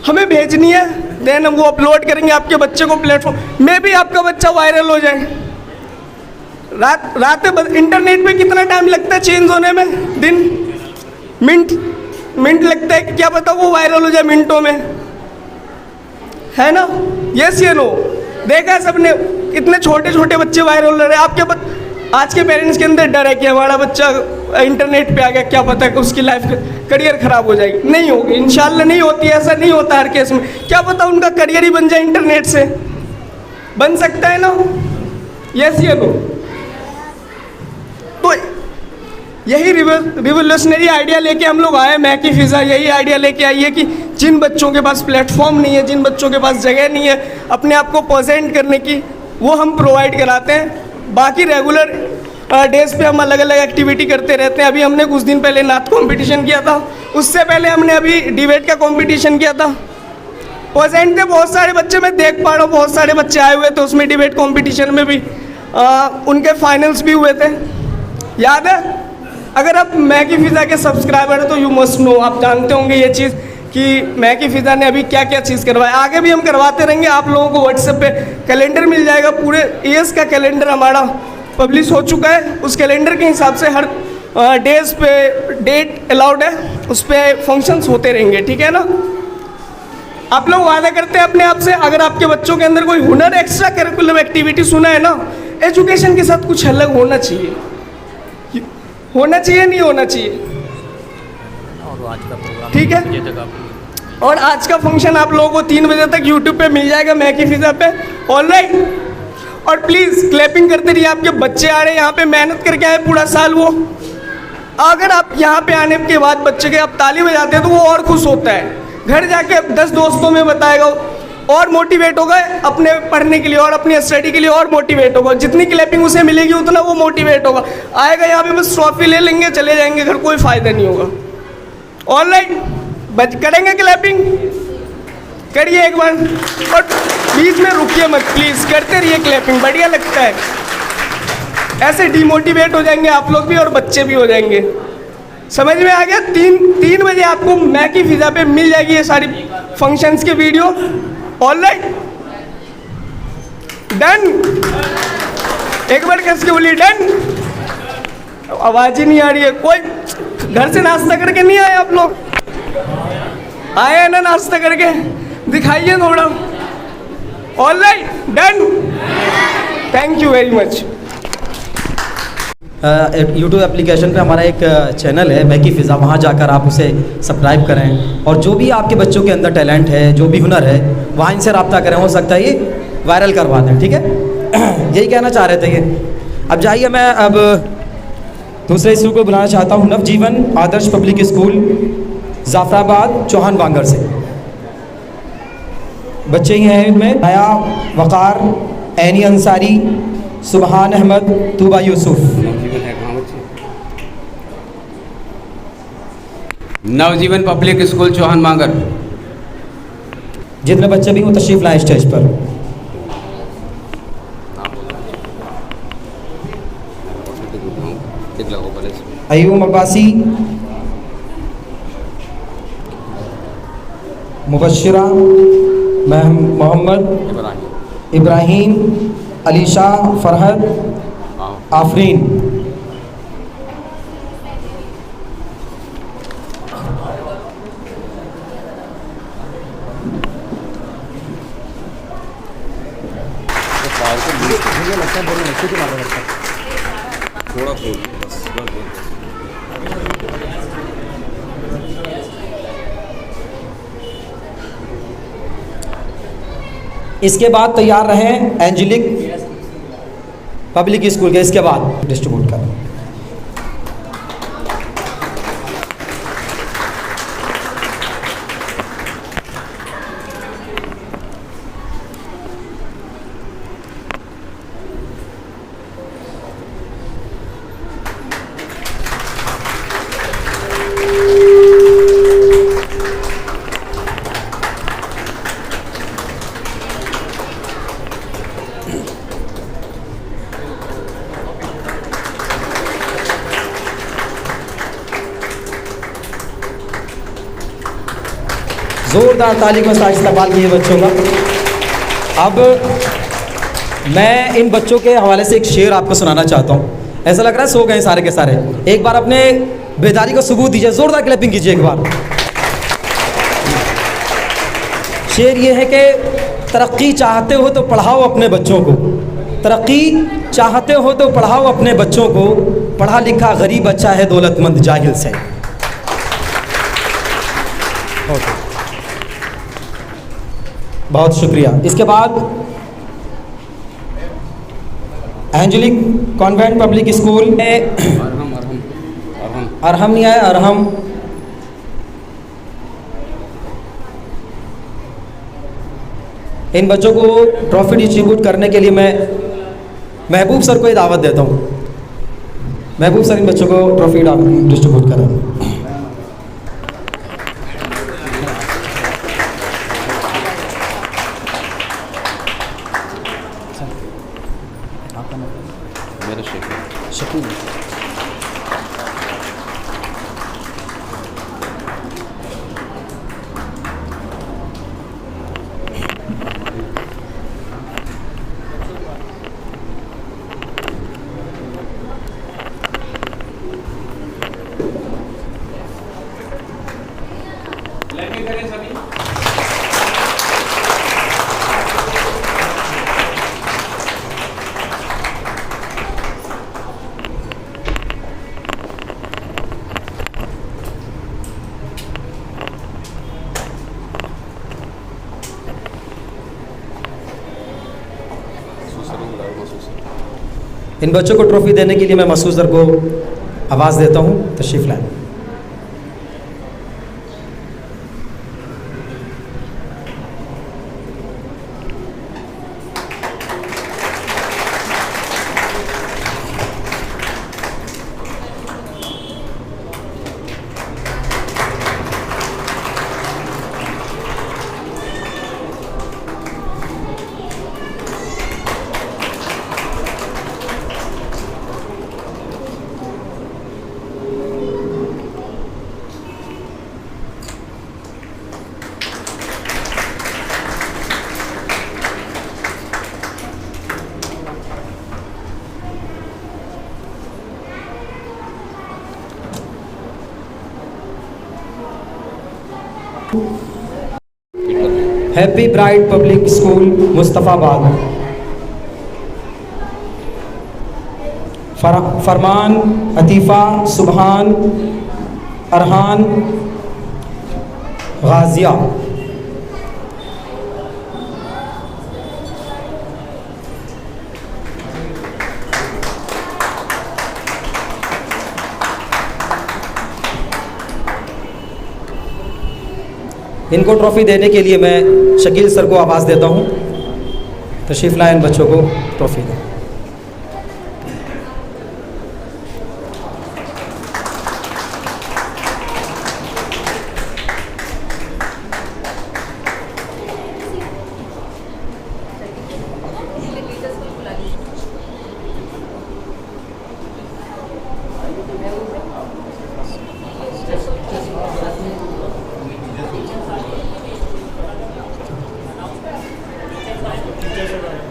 हमें भेजनी है, देन हम वो अपलोड करेंगे आपके बच्चे को प्लेटफॉर्म में भी, आपका बच्चा वायरल हो जाए। रात इंटरनेट पे कितना टाइम लगता है चेंज होने में? दिन, मिनट लगता है कि क्या पता वो वायरल हो जाए मिनटों में, है ना? यस या नो? देखा है सबने, इतने छोटे छोटे बच्चे वायरल हो रहे हैं। आपके आज के पेरेंट्स के अंदर डर है कि हमारा बच्चा इंटरनेट पे आ गया, क्या पता कि उसकी लाइफ करियर खराब हो जाएगी। नहीं होगी, इंशाल्लाह नहीं होती, ऐसा नहीं होता हर केस में। क्या पता उनका करियर ही बन जाए इंटरनेट से, बन सकता है ना? यस या नो? तो यही रिवोल्यूशनरी आइडिया लेके हम लोग आए, महकी फ़िज़ा यही आइडिया लेके आई है कि जिन बच्चों के पास प्लेटफॉर्म नहीं है, जिन बच्चों के पास जगह नहीं है अपने आप को प्रेजेंट करने की, वो हम प्रोवाइड कराते हैं। बाकी रेगुलर डेज पे हम अलग अलग एक्टिविटी करते रहते हैं। अभी हमने कुछ दिन पहले नाथ कंपटीशन किया था, उससे पहले हमने अभी डिबेट का कंपटीशन किया था। प्रेजेंट थे बहुत सारे बच्चे, मैं देख पा रहा हूँ बहुत सारे बच्चे आए हुए थे उसमें, डिबेट कंपटीशन में भी उनके फाइनल्स भी हुए थे, याद है। अगर आप महकी फ़िज़ा के सब्सक्राइबर हैं तो यू मस्ट नो, आप जानते होंगे ये चीज़ कि महकी फ़िज़ा ने अभी क्या क्या चीज़ करवाया, आगे भी हम करवाते रहेंगे। आप लोगों को व्हाट्सएप पे कैलेंडर मिल जाएगा, पूरे ईयर्स का कैलेंडर हमारा पब्लिश हो चुका है। उस कैलेंडर के हिसाब से हर डेज पे डेट अलाउड है, उस पर फंक्शंस होते रहेंगे, ठीक है ना। आप लोग वादा करते हैं अपने आप से, अगर आपके बच्चों के अंदर कोई हुनर, एक्स्ट्रा करिकुलम एक्टिविटी सुना है ना, एजुकेशन के साथ कुछ अलग होना चाहिए, होना चाहिए, नहीं होना चाहिए, ठीक है। और आज का फंक्शन आप लोगों को 3 बजे तक यूट्यूब पे मिल जाएगा महकी फ़िज़ा पे, ऑलराइट। और प्लीज़ क्लैपिंग करते रहिए, आपके बच्चे आ रहे हैं यहाँ पे, मेहनत करके आए पूरा साल वो। अगर आप यहाँ पे आने के बाद बच्चे के आप ताली बजाते हैं तो वो और खुश होता है, घर जाके 10 दोस्तों में बताएगा, और मोटिवेट होगा अपने पढ़ने के लिए और अपनी स्टडी के लिए, और मोटिवेट होगा। जितनी क्लैपिंग उसे मिलेगी उतना वो मोटिवेट होगा, आएगा यहाँ पे बस ट्रॉफी ले लेंगे चले जाएंगे घर, कोई फ़ायदा नहीं होगा, ऑलराइट। करेंगे क्लैपिंग, करिए एक बार, और बीच में रुकिए मत प्लीज़, करते रहिए क्लैपिंग, बढ़िया लगता है। ऐसे डिमोटिवेट हो जाएंगे आप लोग भी और बच्चे भी हो जाएंगे। समझ में आ गया? 3 बजे आपको महकी फ़िज़ा पे मिल जाएगी ये सारी फंक्शंस की वीडियो, ऑलराइट, डन। एक बार कैसे बोलिए डन, आवाज़ ही नहीं आ रही है। कोई घर से नाश्ता करके नहीं आए आप लोग? आए हैं ना नाश्ता करके, दिखाइए थोड़ा, alright, done, thank you very much. YouTube application पे हमारा एक चैनल है महकी फ़िज़ा, वहाँ जाकर आप उसे सब्सक्राइब करें, और जो भी आपके बच्चों के अंदर टैलेंट है, जो भी हुनर है, वहाँ इनसे रब्ता करें, हो सकता है ये वायरल करवा दें, ठीक है। यही कहना चाह रहे थे ये। अब जाइए, मैं अब दूसरे स्कूल को बुलाना चाहता हूँ, नवजीवन आदर्श पब्लिक स्कूल जाफराबाद चौहान बांगर से। बच्चे ही हैं इनमें आया वक़ार, ऐनी अंसारी, सुबहान अहमद, तूबा यूसुफ। नवजीवन पब्लिक स्कूल चौहान बांगर। जितने बच्चे भी वो तशरीफ़ लाएँ स्टेज पर। अयूब अब्बासी, मुबश्शिरा, मोहम्मद इब्राहिम, अलीशा, फरहद, आफरीन। इसके बाद तैयार रहें एंजेलिक पब्लिक स्कूल के, इसके बाद डिस्ट्रीब्यूट करें। ज़ोरदार ताली के साथ इस्तेमाल किए बच्चों का। अब मैं इन बच्चों के हवाले से एक शेर आपको सुनाना चाहता हूँ। ऐसा लग रहा है सो गए सारे के सारे। एक बार अपने बेदारी को सबूत दीजिए, ज़ोरदार क्लैपिंग कीजिए एक बार। शेर ये है कि तरक्की चाहते हो तो पढ़ाओ अपने बच्चों को, तरक्की चाहते हो तो पढ़ाओ अपने बच्चों को, पढ़ा लिखा गरीब अच्छा है दौलतमंद जाहिल से। बहुत शुक्रिया। इसके बाद एंजेलिक कॉन्वेंट पब्लिक स्कूल में अरहम नहीं आया, अरहम। इन बच्चों को ट्रॉफी डिस्ट्रीब्यूट करने के लिए मैं महबूब सर को ही दावत देता हूँ। महबूब सर इन बच्चों को ट्रॉफी डिस्ट्रीब्यूट करें। इन बच्चों को ट्रॉफी देने के लिए मैं मसूद सर को आवाज़ देता हूँ, तशरीफ़ लाएं। Happy bright public school Mustafabad, Farman, Atifa, Subhan, Arhan, गाजिया। इनको ट्रॉफ़ी देने के लिए मैं शकील सर को आवाज़ देता हूँ, तशरीफ़ लाएं, इन बच्चों को ट्रॉफ़ी दें।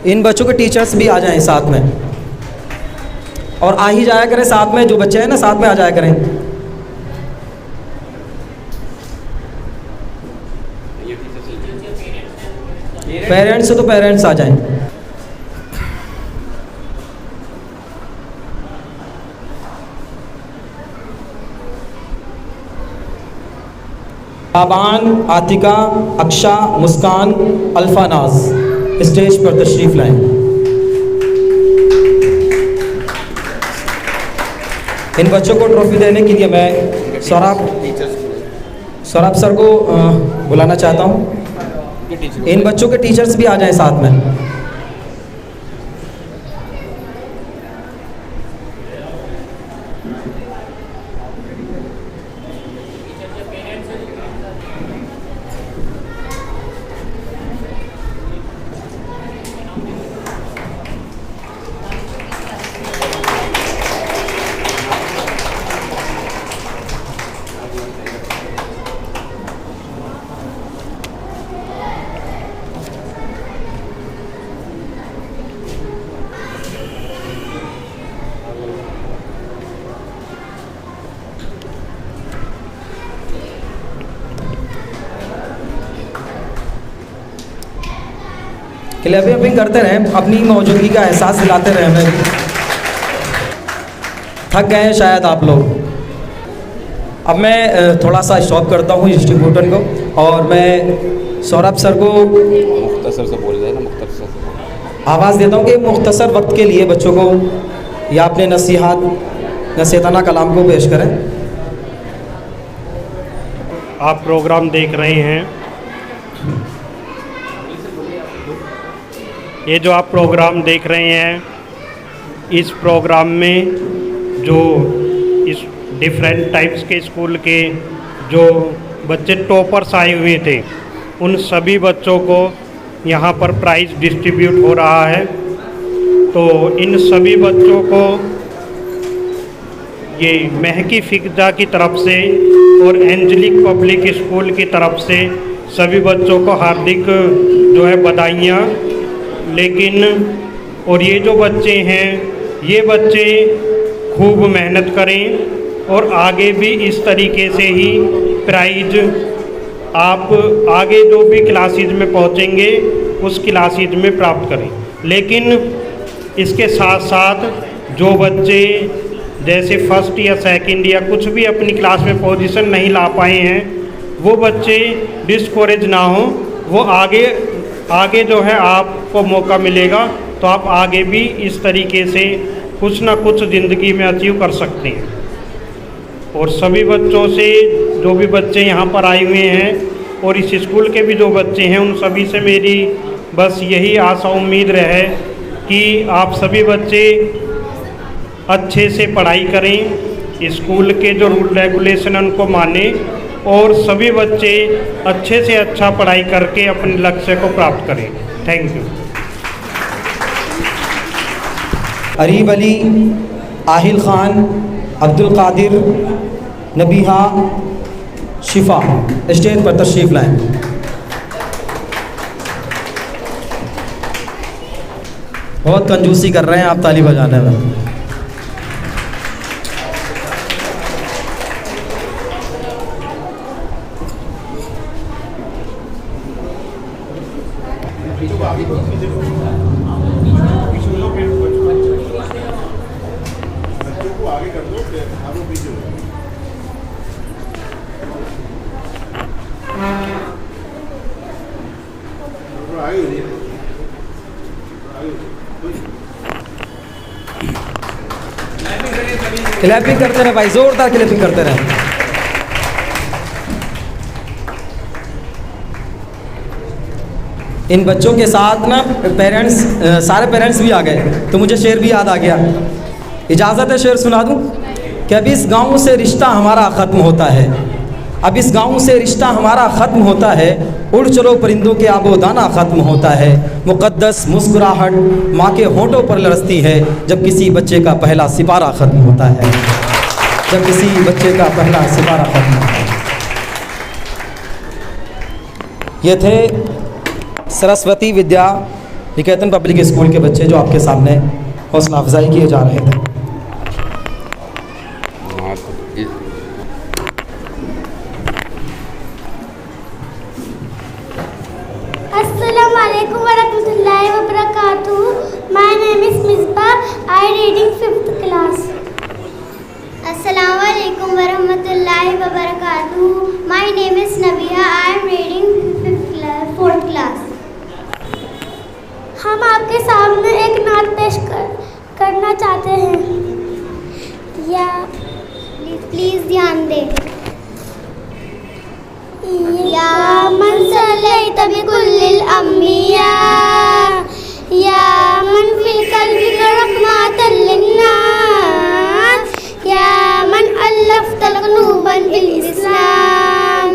इन बच्चों के टीचर्स भी आ जाएं साथ में, और आ ही जाया करें साथ में, जो बच्चे हैं ना साथ में आ जाया करें। पेरेंट्स तो पेरेंट्स आ जाएं। आबान, आतिका, अक्षा, मुस्कान, अल्फानाज स्टेज पर तशरीफ़ लाएं। इन बच्चों को ट्रॉफ़ी देने के लिए मैं सौरभ सर को बुलाना चाहता हूं। इन बच्चों के टीचर्स भी आ जाएं साथ में। क्लैपिंग करते रहें, अपनी मौजूदगी का एहसास दिलाते रहें हमें। थक गए हैं शायद आप लोग। अब मैं थोड़ा सा स्टॉप करता हूँ डिस्ट्रीब्यूटर को, और मैं सौरभ सर को मुख्तसर से बोल रहे हैं ना, मुख्तसर से आवाज़ देता हूँ कि मुख्तसर वक्त के लिए बच्चों को या अपने नसीहताना कलाम को पेश करें। आप प्रोग्राम देख रहे हैं, ये जो आप प्रोग्राम देख रहे हैं, इस प्रोग्राम में जो इस डिफरेंट टाइप्स के स्कूल के जो बच्चे टॉपर्स आए हुए थे, उन सभी बच्चों को यहाँ पर प्राइज़ डिस्ट्रीब्यूट हो रहा है। तो इन सभी बच्चों को ये महकी फिजा की तरफ से और एंजलिक पब्लिक स्कूल की तरफ से सभी बच्चों को हार्दिक जो है बधाइयाँ। लेकिन और ये जो बच्चे हैं, ये बच्चे खूब मेहनत करें और आगे भी इस तरीके से ही प्राइज आप आगे जो भी क्लासेज में पहुँचेंगे उस क्लासेज में प्राप्त करें। लेकिन इसके साथ साथ जो बच्चे जैसे फर्स्ट या सेकंड या कुछ भी अपनी क्लास में पोजीशन नहीं ला पाए हैं, वो बच्चे डिस्करेज ना हो, वो आगे जो है आपको मौका मिलेगा, तो आप आगे भी इस तरीके से कुछ ना कुछ ज़िंदगी में अचीव कर सकते हैं। और सभी बच्चों से, जो भी बच्चे यहाँ पर आए हुए हैं और इस स्कूल के भी जो बच्चे हैं, उन सभी से मेरी बस यही आशा उम्मीद रहे कि आप सभी बच्चे अच्छे से पढ़ाई करें, स्कूल के जो रूल रेगुलेशन उनको माने और सभी बच्चे अच्छे से अच्छा पढ़ाई करके अपने लक्ष्य को प्राप्त करें। Thank you. Areeb Ali, Aahil Khan, Abdul Qadir, Nabiha, Shifa stage पर तशरीफ़ लाएं। बहुत कंजूसी कर रहे हैं आप ताली बजाने में। क्लैपिंग करते रहे भाई, जोरदार क्लैपिंग करते रहे। इन बच्चों के साथ ना पेरेंट्स, सारे पेरेंट्स भी आ गए, तो मुझे शेर भी याद आ गया। इजाज़त है शेर सुना दूं कि अब इस गांव से रिश्ता हमारा ख़त्म होता है, अब इस गांव से रिश्ता हमारा ख़त्म होता है, उड़ चलो परिंदों के आबो दाना ख़त्म होता है, मुक़द्दस मुस्कुराहट माँ के होंठों पर लरसती है जब किसी बच्चे का पहला सिपारा ख़त्म होता है, जब किसी बच्चे का पहला सिपारा ख़त्म होता है। ये थे सरस्वती विद्या निकेतन पब्लिक स्कूल के बच्चे जो आपके सामने हौसला अफजाई किए जा रहे थे। Assalamualaikum warahmatullahi wabarakatuh. My name is Misbah. I reading 5th class. Assalamualaikum warahmatullahi wabarakatuh. My name is Nabiha. I am reading 4th class. हम आपके सामने एक नात पेश करना चाहते हैं, या प्लीज़ ध्यान दें। या मन सल्लैत बिकुल्लिल अंबिया, या मन फिल कल्बि रहमतल लिन्नास, या मन अल्लफ्तल क़ुलूबन बिल इस्लाम,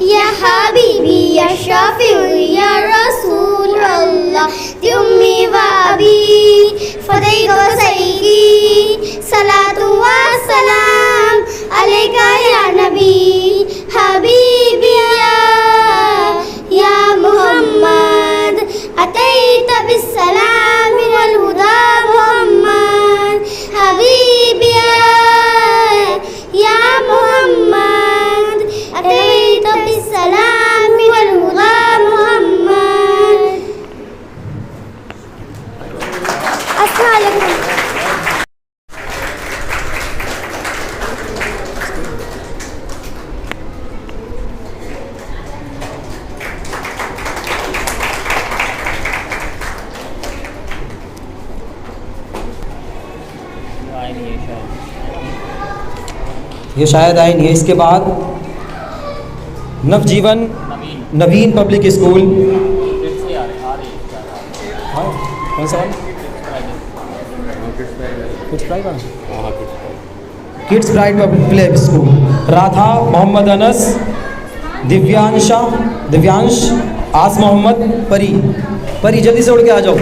या हबीबी या शाफ़िई या रसूल अल्लाह उम्मी व अबी फ़दैक व सईदी सलातु व सलाम अलैका या नबी हबीबी या मुहम्मद अतैत बिस्सलाम वल हुदा मुहम्मद हबीबी या मुहम्मद अतैत बिस्सलाम वल हुदा मुहम्मद। अस्सलाम वालेकुम। ये शायद आई नहीं है। इसके बाद नवजीवन नवीन पब्लिक स्कूल। हाँ, कौन सा वाला? Kids pride public school. Radha Mohammad Anas, Divyansh, Aas Mohammad, Pari जल्दी से उड़ के आ जाओ।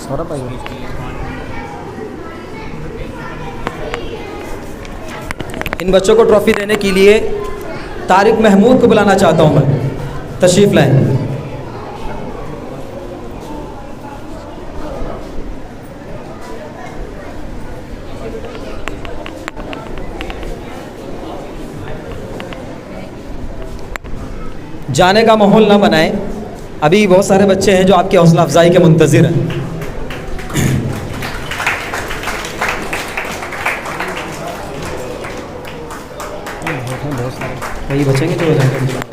सौरभ भाई इन बच्चों को ट्रॉफी देने के लिए तारिक महमूद को बुलाना चाहता हूं मैं, तशरीफ लाएं। जाने का माहौल ना बनाएं, अभी बहुत सारे बच्चे हैं जो आपकी हौसला अफजाई के मुंतज़िर हैं। वही बचेंगे जो हो जाएंगे।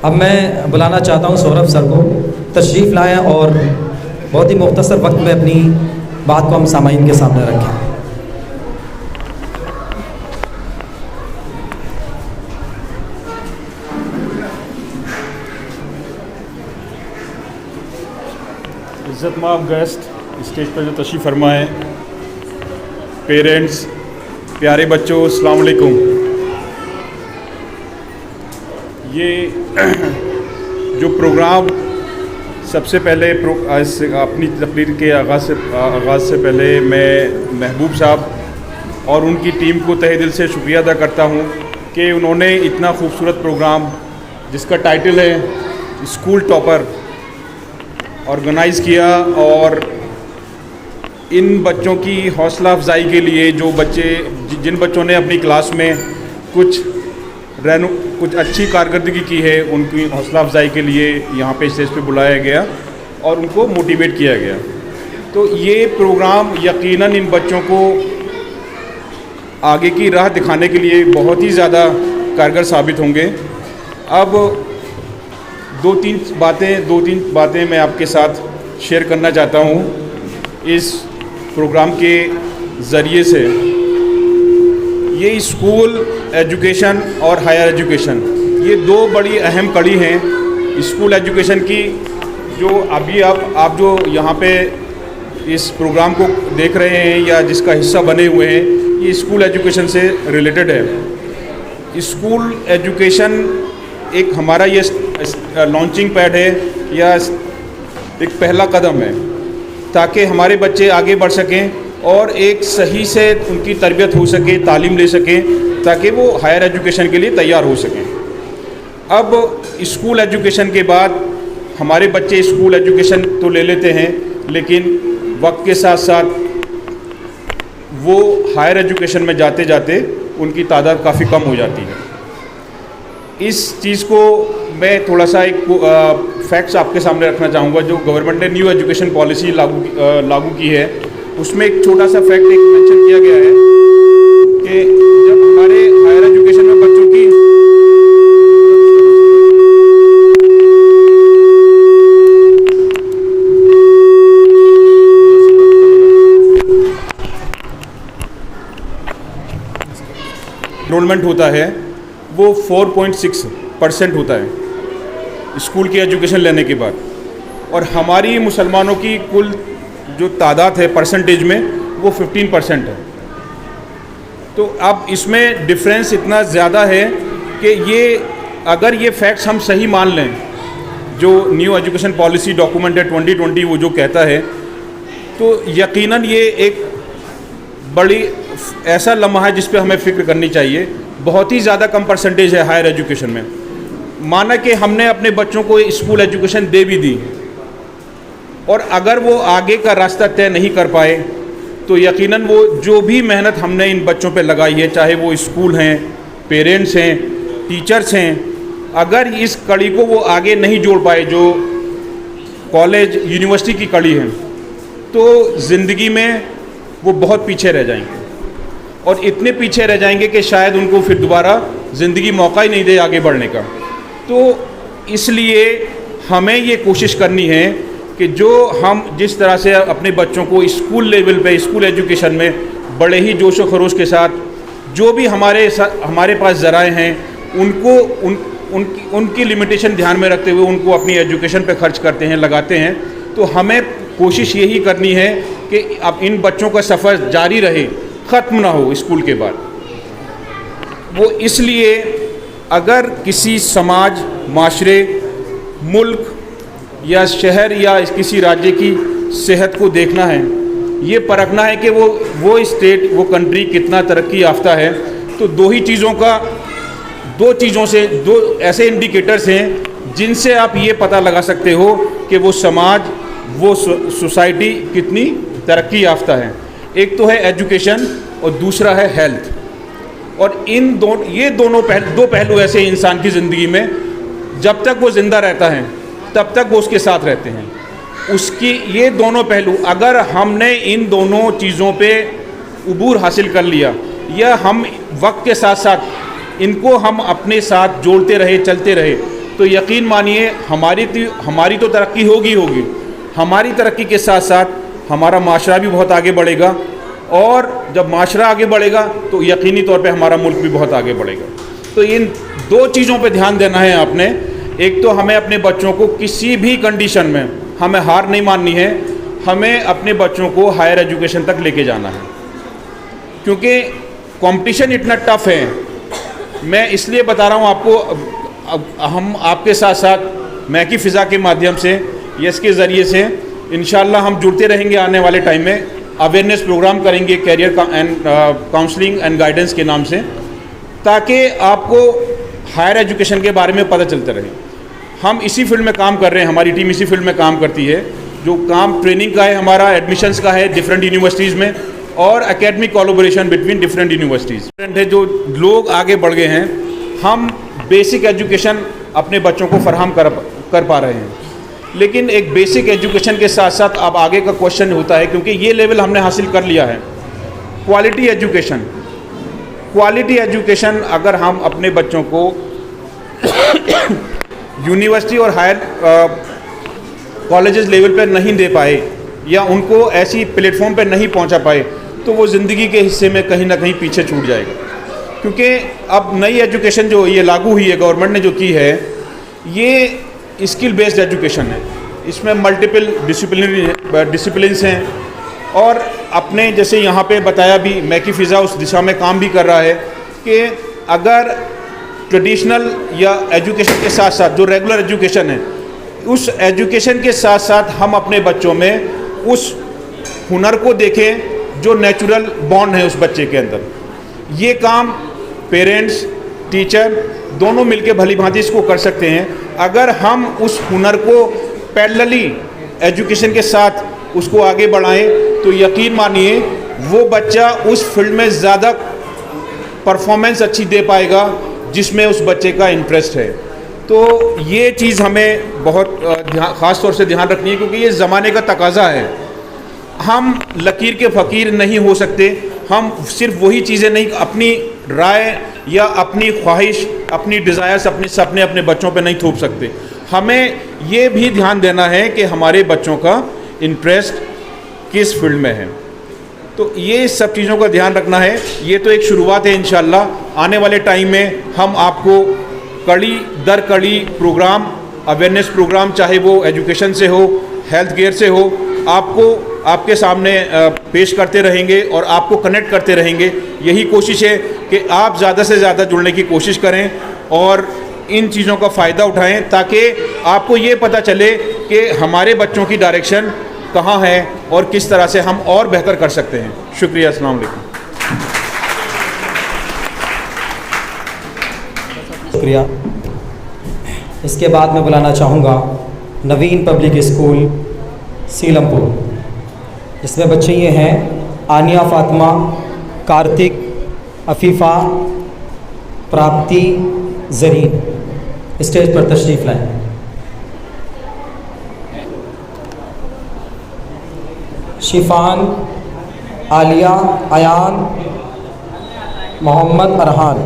अब मैं बुलाना चाहता हूं सौरभ सर को, तशरीफ़ लाएं और बहुत ही मुख्तसर वक्त में अपनी बात को हम सामाईन के सामने रखें। इज़्ज़त-माब गेस्ट, स्टेज पर जो तशरीफ़ फरमा है, पेरेंट्स, प्यारे बच्चों, अस्सलाम वालेकुम। ये जो प्रोग्राम सबसे पहले अपनी तकरीर के आगाज़ से पहले मैं महबूब साहब और उनकी टीम को तहे दिल से शुक्रिया अदा करता हूँ कि उन्होंने इतना खूबसूरत प्रोग्राम जिसका टाइटल है स्कूल टॉपर ऑर्गेनाइज़ किया और इन बच्चों की हौसला अफजाई के लिए जिन बच्चों ने अपनी क्लास में कुछ अच्छी कारकर्दगी की है, उनकी हौसला अफजाई के लिए यहाँ पे स्टेज पे बुलाया गया और उनको मोटिवेट किया गया। तो ये प्रोग्राम यकीनन इन बच्चों को आगे की राह दिखाने के लिए बहुत ही ज़्यादा कारगर साबित होंगे। अब दो तीन बातें मैं आपके साथ शेयर करना चाहता हूँ इस प्रोग्राम के ज़रिए से। ये स्कूल एजुकेशन और हायर एजुकेशन, ये दो बड़ी अहम कड़ी हैं स्कूल एजुकेशन की। जो अभी आप जो यहाँ पे इस प्रोग्राम को देख रहे हैं या जिसका हिस्सा बने हुए हैं, ये स्कूल एजुकेशन से रिलेटेड है। स्कूल एजुकेशन एक हमारा ये लॉन्चिंग पैड है या एक पहला कदम है ताकि हमारे बच्चे आगे बढ़ सकें और एक सही से उनकी तरबियत हो सके, तालीम ले सकें ताकि वो हायर एजुकेशन के लिए तैयार हो सकें। अब स्कूल एजुकेशन के बाद हमारे बच्चे स्कूल एजुकेशन तो ले लेते हैं, लेकिन वक्त के साथ साथ वो हायर एजुकेशन में जाते जाते उनकी तादाद काफ़ी कम हो जाती है। इस चीज़ को मैं थोड़ा सा एक फैक्ट्स आपके सामने रखना चाहूँगा। जो गवर्नमेंट ने न्यू एजुकेशन पॉलिसी लागू की है, उसमें एक छोटा सा फैक्ट एक मेंशन किया गया है कि जब हमारे हायर एजुकेशन में बच्चों की एनरोलमेंट होता है वो 4.6% होता है स्कूल की एजुकेशन लेने के बाद, और हमारी मुसलमानों की कुल जो तादाद है परसेंटेज में वो 15% है। तो अब इसमें डिफरेंस इतना ज़्यादा है कि अगर ये फैक्ट्स हम सही मान लें, जो न्यू एजुकेशन पॉलिसी डॉक्यूमेंट है 2020 वो जो कहता है, तो यकीनन ये एक बड़ी ऐसा लम्हा है जिस पे हमें फ़िक्र करनी चाहिए। बहुत ही ज़्यादा कम परसेंटेज है हायर एजुकेशन में। माना कि हमने अपने बच्चों को स्कूल एजुकेशन दे भी दी और अगर वो आगे का रास्ता तय नहीं कर पाए तो यकीनन वो जो भी मेहनत हमने इन बच्चों पे लगाई है, चाहे वो स्कूल हैं, पेरेंट्स हैं, टीचर्स हैं, अगर इस कड़ी को वो आगे नहीं जोड़ पाए जो कॉलेज यूनिवर्सिटी की कड़ी है, तो ज़िंदगी में वो बहुत पीछे रह जाएंगे और इतने पीछे रह जाएंगे कि शायद उनको फिर दोबारा ज़िंदगी मौका ही नहीं दे आगे बढ़ने का। तो इसलिए हमें ये कोशिश करनी है कि जो हम जिस तरह से अपने बच्चों को स्कूल लेवल पे, स्कूल एजुकेशन में बड़े ही जोश व खरोश के साथ जो भी हमारे पास ज़राए हैं उनको उनकी लिमिटेशन ध्यान में रखते हुए उनको अपनी एजुकेशन पे खर्च करते हैं, लगाते हैं, तो हमें कोशिश यही करनी है कि अब इन बच्चों का सफ़र जारी रहे, ख़त्म ना हो स्कूल के बाद। वो इसलिए अगर किसी समाज, माशरे, मुल्क या शहर या किसी राज्य की सेहत को देखना है, ये परखना है कि वो स्टेट, वो कंट्री कितना तरक्की याफ्ता है, तो दो ऐसे इंडिकेटर्स हैं जिनसे आप ये पता लगा सकते हो कि वो समाज, वो सोसाइटी कितनी तरक्की याफ्ता है। एक तो है एजुकेशन और दूसरा है हेल्थ। और ये दो पहलू ऐसे इंसान की ज़िंदगी में जब तक वो ज़िंदा रहता है तब तक वो उसके साथ रहते हैं। उसकी ये दोनों पहलू अगर हमने इन दोनों चीज़ों पे उबूर हासिल कर लिया या हम वक्त के साथ साथ इनको हम अपने साथ जोड़ते रहे, चलते रहे, तो यकीन मानिए हमारी तो तरक्की होगी। हमारी तरक्की के साथ साथ हमारा माशरा भी बहुत आगे बढ़ेगा और जब माशरा आगे बढ़ेगा तो यकीनी तौर पे हमारा मुल्क भी बहुत आगे बढ़ेगा। तो इन दो चीज़ों पे ध्यान देना है आपने। एक तो हमें अपने बच्चों को किसी भी कंडीशन में हमें हार नहीं माननी है, हमें अपने बच्चों को हायर एजुकेशन तक लेके जाना है, क्योंकि कंपटीशन इतना टफ है। मैं इसलिए बता रहा हूँ आपको, हम आपके साथ साथ मैं की फ़िज़ा के माध्यम से, यस के ज़रिए से इंशाल्लाह हम जुड़ते रहेंगे। आने वाले टाइम में अवेयरनेस प्रोग्राम करेंगे कैरियर काउंसलिंग एंड गाइडेंस के नाम से, ताकि आपको हायर एजुकेशन के बारे में पता चलता रहे। हम इसी फील्ड में काम कर रहे हैं, हमारी टीम इसी फील्ड में काम करती है। जो काम ट्रेनिंग का है, हमारा एडमिशन्स का है डिफरेंट यूनिवर्सिटीज़ में, और academic collaboration between different universities है। जो लोग आगे बढ़ गए हैं, हम बेसिक एजुकेशन अपने बच्चों को फराहम कर पा रहे हैं, लेकिन एक बेसिक एजुकेशन के साथ साथ अब आगे का क्वेश्चन होता है, क्योंकि ये लेवल हमने हासिल कर लिया है, क्वालिटी एजुकेशन अगर हम अपने बच्चों को यूनिवर्सिटी और हायर कॉलेजेस लेवल पर नहीं दे पाए या उनको ऐसी प्लेटफॉर्म पर नहीं पहुंचा पाए, तो वो ज़िंदगी के हिस्से में कहीं ना कहीं पीछे छूट जाएगा। क्योंकि अब नई एजुकेशन जो ये लागू हुई है, गवर्नमेंट ने जो की है, ये स्किल बेस्ड एजुकेशन है। इसमें मल्टीपल डिसिप्लिन्स हैं, और अपने जैसे यहाँ पे बताया भी, मैं की फ़िज़ा उस दिशा में काम भी कर रहा है कि अगर ट्रेडिशनल या एजुकेशन के साथ साथ जो रेगुलर एजुकेशन है, उस एजुकेशन के साथ साथ हम अपने बच्चों में उस हुनर को देखें जो नेचुरल बॉन्ड है उस बच्चे के अंदर। ये काम पेरेंट्स, टीचर दोनों मिलकर भली भांति इसको कर सकते हैं। अगर हम उस हुनर को पैरेलली एजुकेशन के साथ उसको आगे बढ़ाएं, तो यकीन मानिए वो बच्चा उस फील्ड में ज़्यादा परफॉर्मेंस अच्छी दे पाएगा जिसमें उस बच्चे का इंटरेस्ट है। तो ये चीज़ हमें बहुत ख़ास तौर से ध्यान रखनी है, क्योंकि ये ज़माने का तकाज़ा है। हम लकीर के फ़कीर नहीं हो सकते। हम सिर्फ वही चीज़ें नहीं, अपनी राय या अपनी ख्वाहिश, अपनी डिज़ायर्स, अपने सपने अपने बच्चों पे नहीं थोप सकते। हमें ये भी ध्यान देना है कि हमारे बच्चों का इंटरेस्ट किस फील्ड में है। तो ये सब चीज़ों का ध्यान रखना है। ये तो एक शुरुआत है। इंशाल्लाह आने वाले टाइम में हम आपको कड़ी दर कड़ी प्रोग्राम, अवेयरनेस प्रोग्राम, चाहे वो एजुकेशन से हो, हेल्थ केयर से हो, आपको आपके सामने पेश करते रहेंगे और आपको कनेक्ट करते रहेंगे। यही कोशिश है कि आप ज़्यादा से ज़्यादा जुड़ने की कोशिश करें और इन चीज़ों का फ़ायदा उठाएं, ताकि आपको ये पता चले कि हमारे बच्चों की डायरेक्शन कहाँ है और किस तरह से हम और बेहतर कर सकते हैं। शुक्रिया। अस्सलाम वालेकुम। शुक्रिया। इसके बाद मैं बुलाना चाहूँगा नवीन पब्लिक स्कूल सीलमपुर, जिसमें बच्चे ये हैं आनिया फ़ातिमा, कार्तिक, अफीफ़ा, प्राप्ति, ज़रीन। स्टेज पर तशरीफ़ लाएं। शिफान, आलिया, अयान, मोहम्मद अरहान।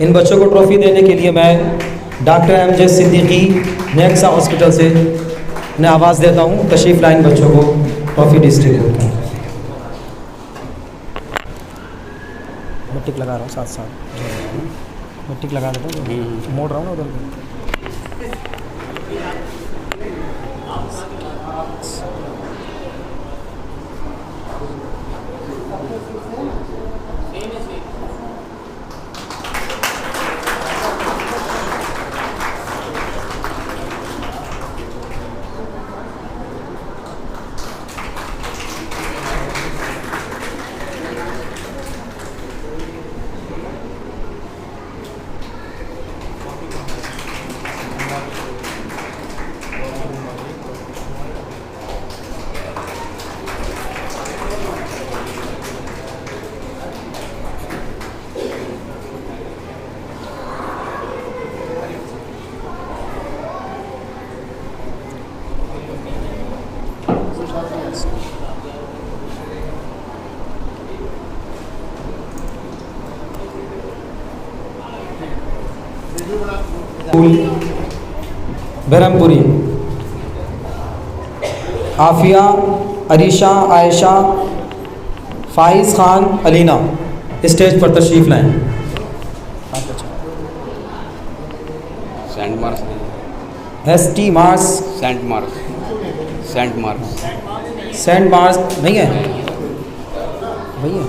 इन बच्चों को ट्रॉफ़ी देने के लिए मैं doctor MJ. Siddiqui Nexa hospital से मैं आवाज़ देता हूँ। तशरीफ़ लाइन बच्चों को ट्रॉफ़ी डिस्ट्रीब्यूट करें। मैं टिक लगा रहा हूँ साथ साथ, मैं टिक लगा देता हूँ, मोड़ रहा हूँ ना उधर को। बरहमपुरी, आफिया, अरीशा, आयशा, फ़ाइज़ ख़ान, अलीना। स्टेज पर तशरीफ़ लाएं। Saint Mark's ST. Mark's, Saint Mark's Saint Mark's Saint Mark's नहीं है भैया,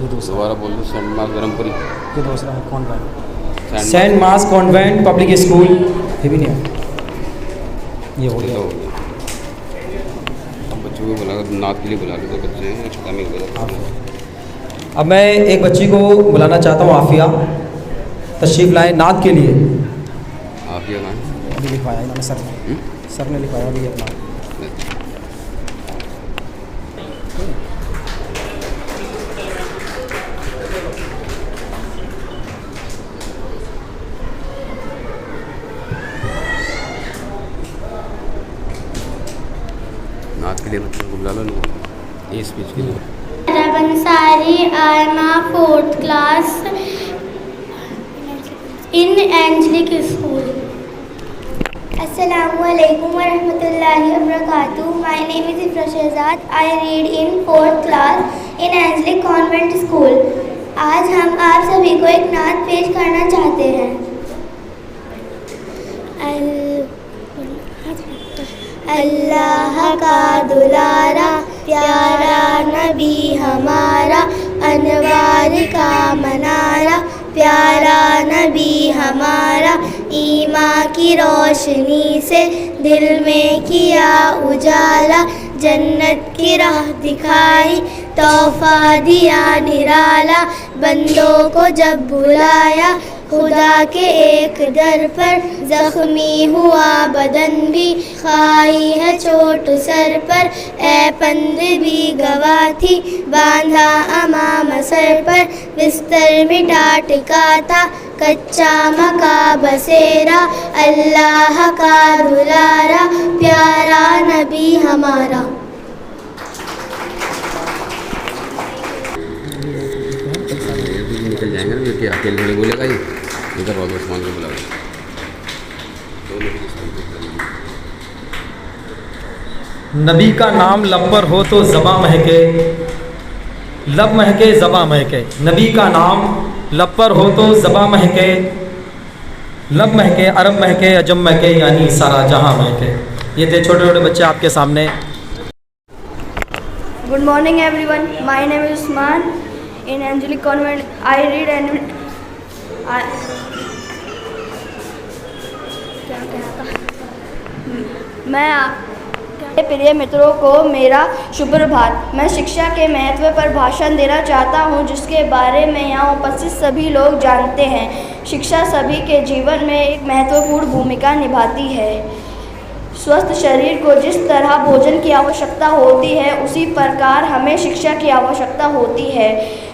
ये दूसरा, दोबारा बोल दो। सेंट मार्क्स ब्रह्मपुरी, ये दूसरा है convent, Saint Mark's convent public school. ये भी नहीं है, ये हो गया। अब बच्चों को बुला, नात के लिए बुला लो, तो बच्चे हैं छोटा में गया। अब मैं एक बच्ची को बुलाना चाहता हूँ, आफिया। तशरीफ़ लाएँ नात के लिए। आफिया कहाँ है? अभी लिखवाया इन्होंने, सर ने लिखवाया अभी अपना। नात के लिए बच्चों को बुला लो ना, ये स्पीच के लिए। Ansari, I am a 4th class in Angelic School. Assalamu alaikum wa rahmatullahi wa barakatuh. My name is Ifra Shehzad. I read in 4th class in Angelic Convent School. आज हम आप सभी को एक नात पेश करना चाहते हैं। अल्लाह का दुलारा प्यारा नबी हमारा, अनवार का मनारा प्यारा नबी हमारा, ईमान की रोशनी से दिल में किया उजाला, जन्नत की राह दिखाई तोहफा दिया निराला, बंदों को जब बुलाया खुदा के एक दर पर, जख्मी हुआ बदन भी खाई है चोट सर पर, ए पंद भी गवाह थी बांधा अमाम सर पर, बिस्तर मिटा टिका था कच्चा मका बसेरा, अल्लाह का दुलारा प्यारा नबी हमारा। निकल जाएंगे ना, क्योंकि अकेले थोड़ी बोलेगा ही। इधर वाले उस्मान को बुलाओ। नबी का नाम लब पर हो तो ज़बां महके, लब महके ज़बां महके। नबी का नाम लब पर हो तो ज़बां महके, लब महके, अरब महके, अजम महके, यानी सारा जहां महके। ये थे छोटे छोटे बच्चे आपके सामने। Good morning everyone. My name is Usman. In Angelic Convent, I read and मैं क्या प्रिय मित्रों को मेरा सुप्रभात। मैं शिक्षा के महत्व पर भाषण देना चाहता हूं, जिसके बारे में यहाँ उपस्थित सभी लोग जानते हैं। शिक्षा सभी के जीवन में एक महत्वपूर्ण भूमिका निभाती है। स्वस्थ शरीर को जिस तरह भोजन की आवश्यकता होती है, उसी प्रकार हमें शिक्षा की आवश्यकता होती है।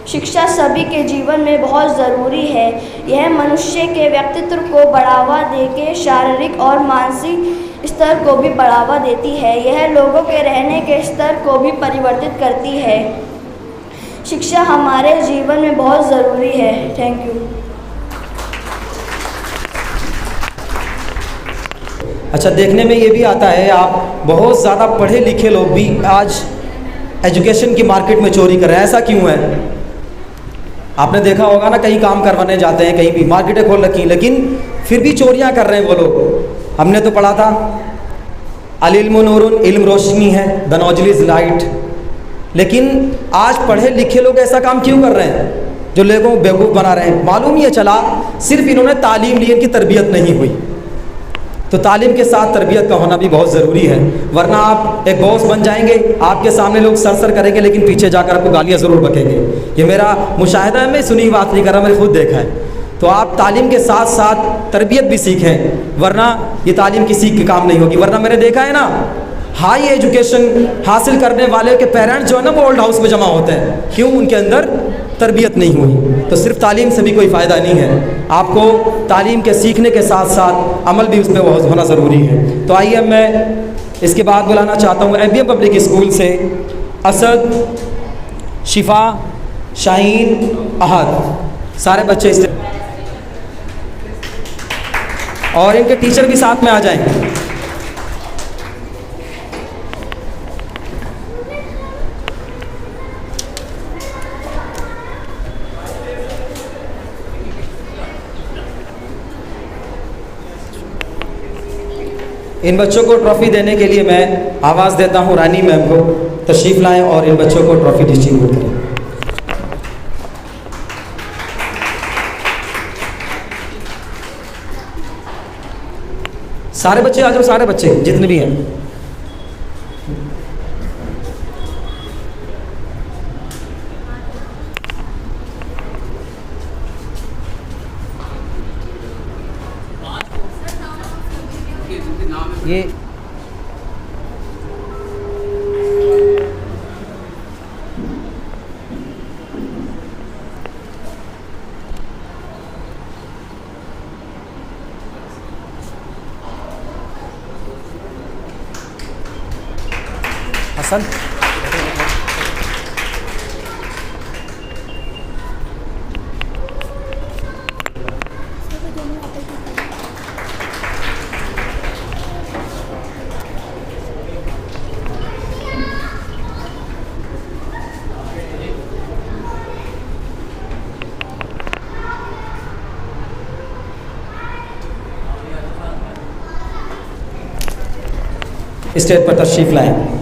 शिक्षा सभी के जीवन में बहुत ज़रूरी है। यह मनुष्य के व्यक्तित्व को बढ़ावा देके शारीरिक और मानसिक स्तर को भी बढ़ावा देती है। यह लोगों के रहने के स्तर को भी परिवर्तित करती है। शिक्षा हमारे जीवन में बहुत ज़रूरी है। Thank you. अच्छा, देखने में ये भी आता है आप बहुत ज़्यादा पढ़े लिखे लोग भी आज एजुकेशन की मार्केट में चोरी कर रहे हैं। ऐसा क्यों है? आपने देखा होगा ना, कहीं काम करवाने जाते हैं, कहीं भी मार्केटें खोल रखी, लेकिन फिर भी चोरियां कर रहे हैं वो लोग। हमने तो पढ़ा था अल इल्मु नूरुन, इल्म रोशनी है, द नॉलेज इज लाइट। लेकिन आज पढ़े लिखे लोग ऐसा काम क्यों कर रहे हैं जो लोगों को बेवकूफ़ बना रहे हैं? मालूम ये चला सिर्फ इन्होंने तालीम ली, इनकी तरबियत नहीं हुई। तो तालीम के साथ तरबियत का होना भी बहुत ज़रूरी है, वरना आप एक बॉस बन जाएंगे, आपके सामने लोग सर करेंगे, लेकिन पीछे जाकर आपको गालियाँ ज़रूर बकेंगे। ये मेरा मुशाहिदा है, मैं सुनी बात नहीं कर रहा, मैंने खुद देखा है। तो आप तालीम के साथ साथ तरबियत भी सीखें, वरना ये तालीम की सीख के काम नहीं होगी। वरना मैंने देखा है ना, हाई एजुकेशन हासिल करने वाले के पेरेंट्स जो है ना, वो ओल्ड हाउस में जमा होते हैं। क्यों? उनके अंदर तरबियत नहीं हुई। तो सिर्फ तालीम से भी कोई फ़ायदा नहीं है, आपको तालीम के सीखने के साथ साथ अमल भी उसमें होना ज़रूरी है। तो आइए मैं इसके बाद बुलाना चाहता हूँ एमबीएम पब्लिक स्कूल से असद, शिफा, शाहीन, अहद, सारे बच्चे इस और इनके टीचर भी साथ में आ जाएंगे। इन बच्चों को ट्रॉफ़ी देने के लिए मैं आवाज़ देता हूँ रानी मैम को, तशरीफ़ लाएं और इन बच्चों को ट्रॉफ़ी डिस्ट्रीब्यूट करें। सारे बच्चे आ जाओ, सारे बच्चे जितने भी हैं। ये हसन, स्टेज पर तशरीफ़ लाएं।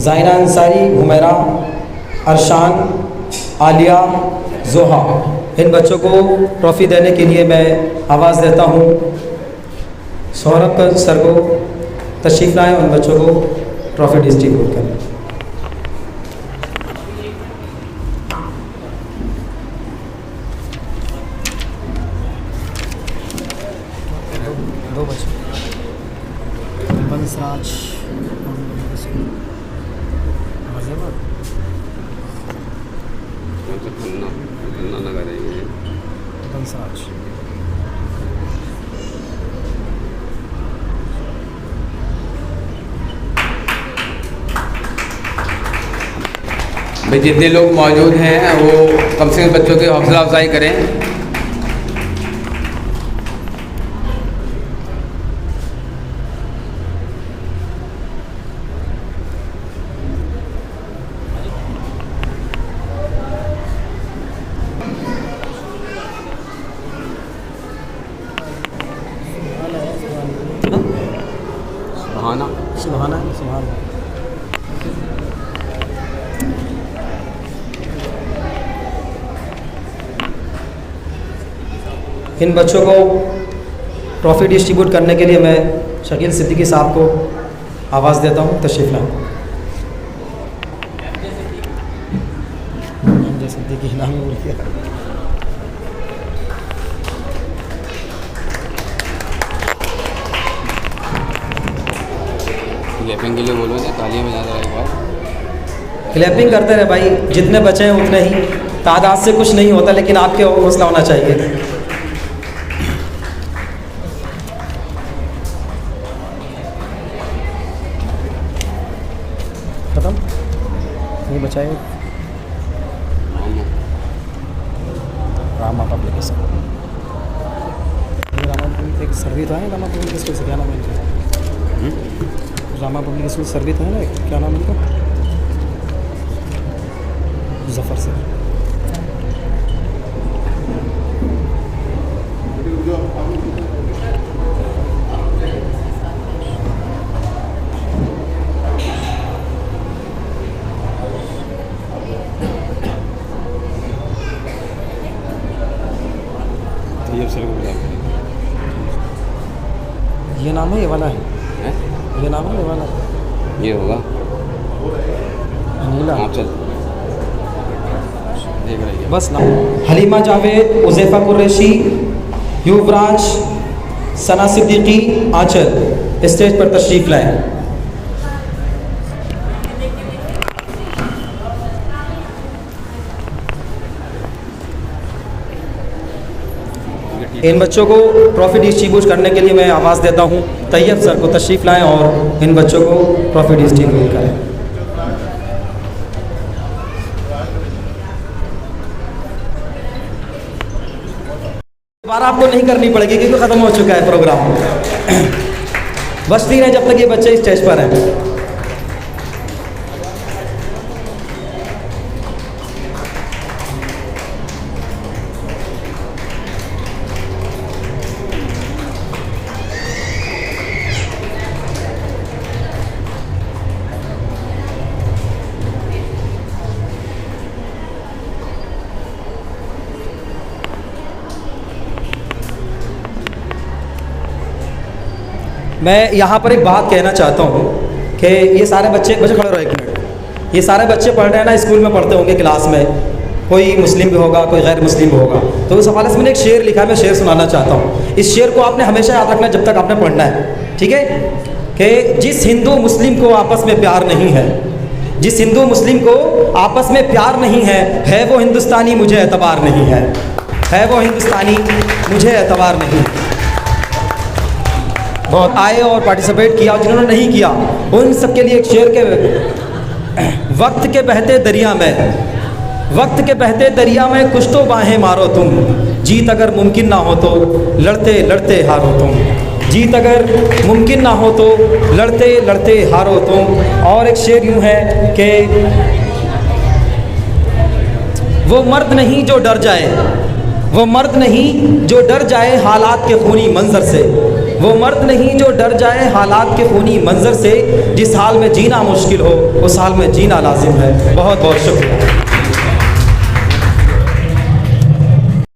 ज़ाइना अंसारी, हुमैरा, अरशान, आलिया, जोहा, इन बच्चों को ट्रॉफ़ी देने के लिए मैं आवाज़ देता हूँ। सौरभ सर को तशरीफ़ लाएं, उन बच्चों को ट्रॉफ़ी डिस्ट्रीब्यूट करें। दो बच्चे बंसराज, बंसराज, भाई जितने लोग मौजूद हैं वो कम से कम बच्चों की हौसला अफजाई करें। सुभाना सुभाना इन बच्चों को ट्रॉफ़ी डिस्ट्रीब्यूट करने के लिए मैं शकील सिद्दीकी साहब को आवाज़ देता हूँ, तशरीफ़ लाएं। सिद्दीकी नाम बोल दिया। क्लैपिंग के लिए बोलो ना, तालियां बजा दो एक बार। क्लैपिंग करते रहे भाई, जितने बचे हैं उतने ही, तादाद से कुछ नहीं होता, लेकिन आपके हौसला होना चाहिए। खत्म नहीं बचाए। Rama public school, Rama public एक सर्विस है, रामा पब्लिक स्कूल से क्या नाम है इनका? रामा पब्लिक स्कूल सर्विस है ना, क्या नाम है इनका? मुजफ्फर से। ये नाम है, ये वाला है, ये नाम है, ये वाला ये होगा नीला। आप चल देख रही है बस नाम। हलीमा जावेद, उज़ैफ़ा कुरैशी, युवराज, सना सिद्दीकी, आंचल स्टेज पर तशरीफ़ लाएं। इन बच्चों को ट्रॉफ़ी डिस्ट्रीब्यूट करने के लिए मैं आवाज़ देता हूँ। तैयब सर को तशरीफ़ लाएं और इन बच्चों को ट्रॉफ़ी डिस्ट्रीब्यूट करें। दोबारा आपको नहीं करनी पड़ेगी क्योंकि ख़त्म हो चुका है प्रोग्राम। बस नहीं रहे जब तक ये बच्चे स्टेज पर हैं। मैं यहाँ पर एक बात कहना चाहता हूँ कि ये सारे बच्चे खड़े रहो एक मिनट। ये सारे बच्चे पढ़ रहे हैं ना, स्कूल में पढ़ते होंगे क्लास में, कोई मुस्लिम भी होगा, कोई गैर मुस्लिम भी होगा। तो उस हवाले से मैंने एक शेर लिखा है, मैं शेर सुनाना चाहता हूँ। इस शेर को आपने हमेशा याद रखना जब तक आपने पढ़ना है, ठीक है? कि जिस हिंदू मुस्लिम को आपस में प्यार नहीं है, जिस हिंदू मुस्लिम को आपस में प्यार नहीं है वो हिंदुस्तानी मुझे एतबार नहीं है वो हिंदुस्तानी मुझे एतबार नहीं। बहुत आए और पार्टिसिपेट किया, और जिन्होंने नहीं किया उन सब के लिए एक शेर के वक्त के बहते दरिया में, वक्त के बहते दरिया में कुछ तो बाहें मारो तुम, जीत अगर मुमकिन ना हो तो लड़ते लड़ते हारो तुम, जीत अगर मुमकिन ना हो तो लड़ते लड़ते हारो तुम। और एक शेर यूँ है कि वो मर्द नहीं जो डर जाए, वो मर्द नहीं जो डर जाए हालात के खूनी मंजर से, वो मर्द नहीं जो डर जाए हालात के खूनी मंजर से, जिस हाल में जीना मुश्किल हो उस हाल में जीना लाजिम है। बहुत बहुत शुक्रिया।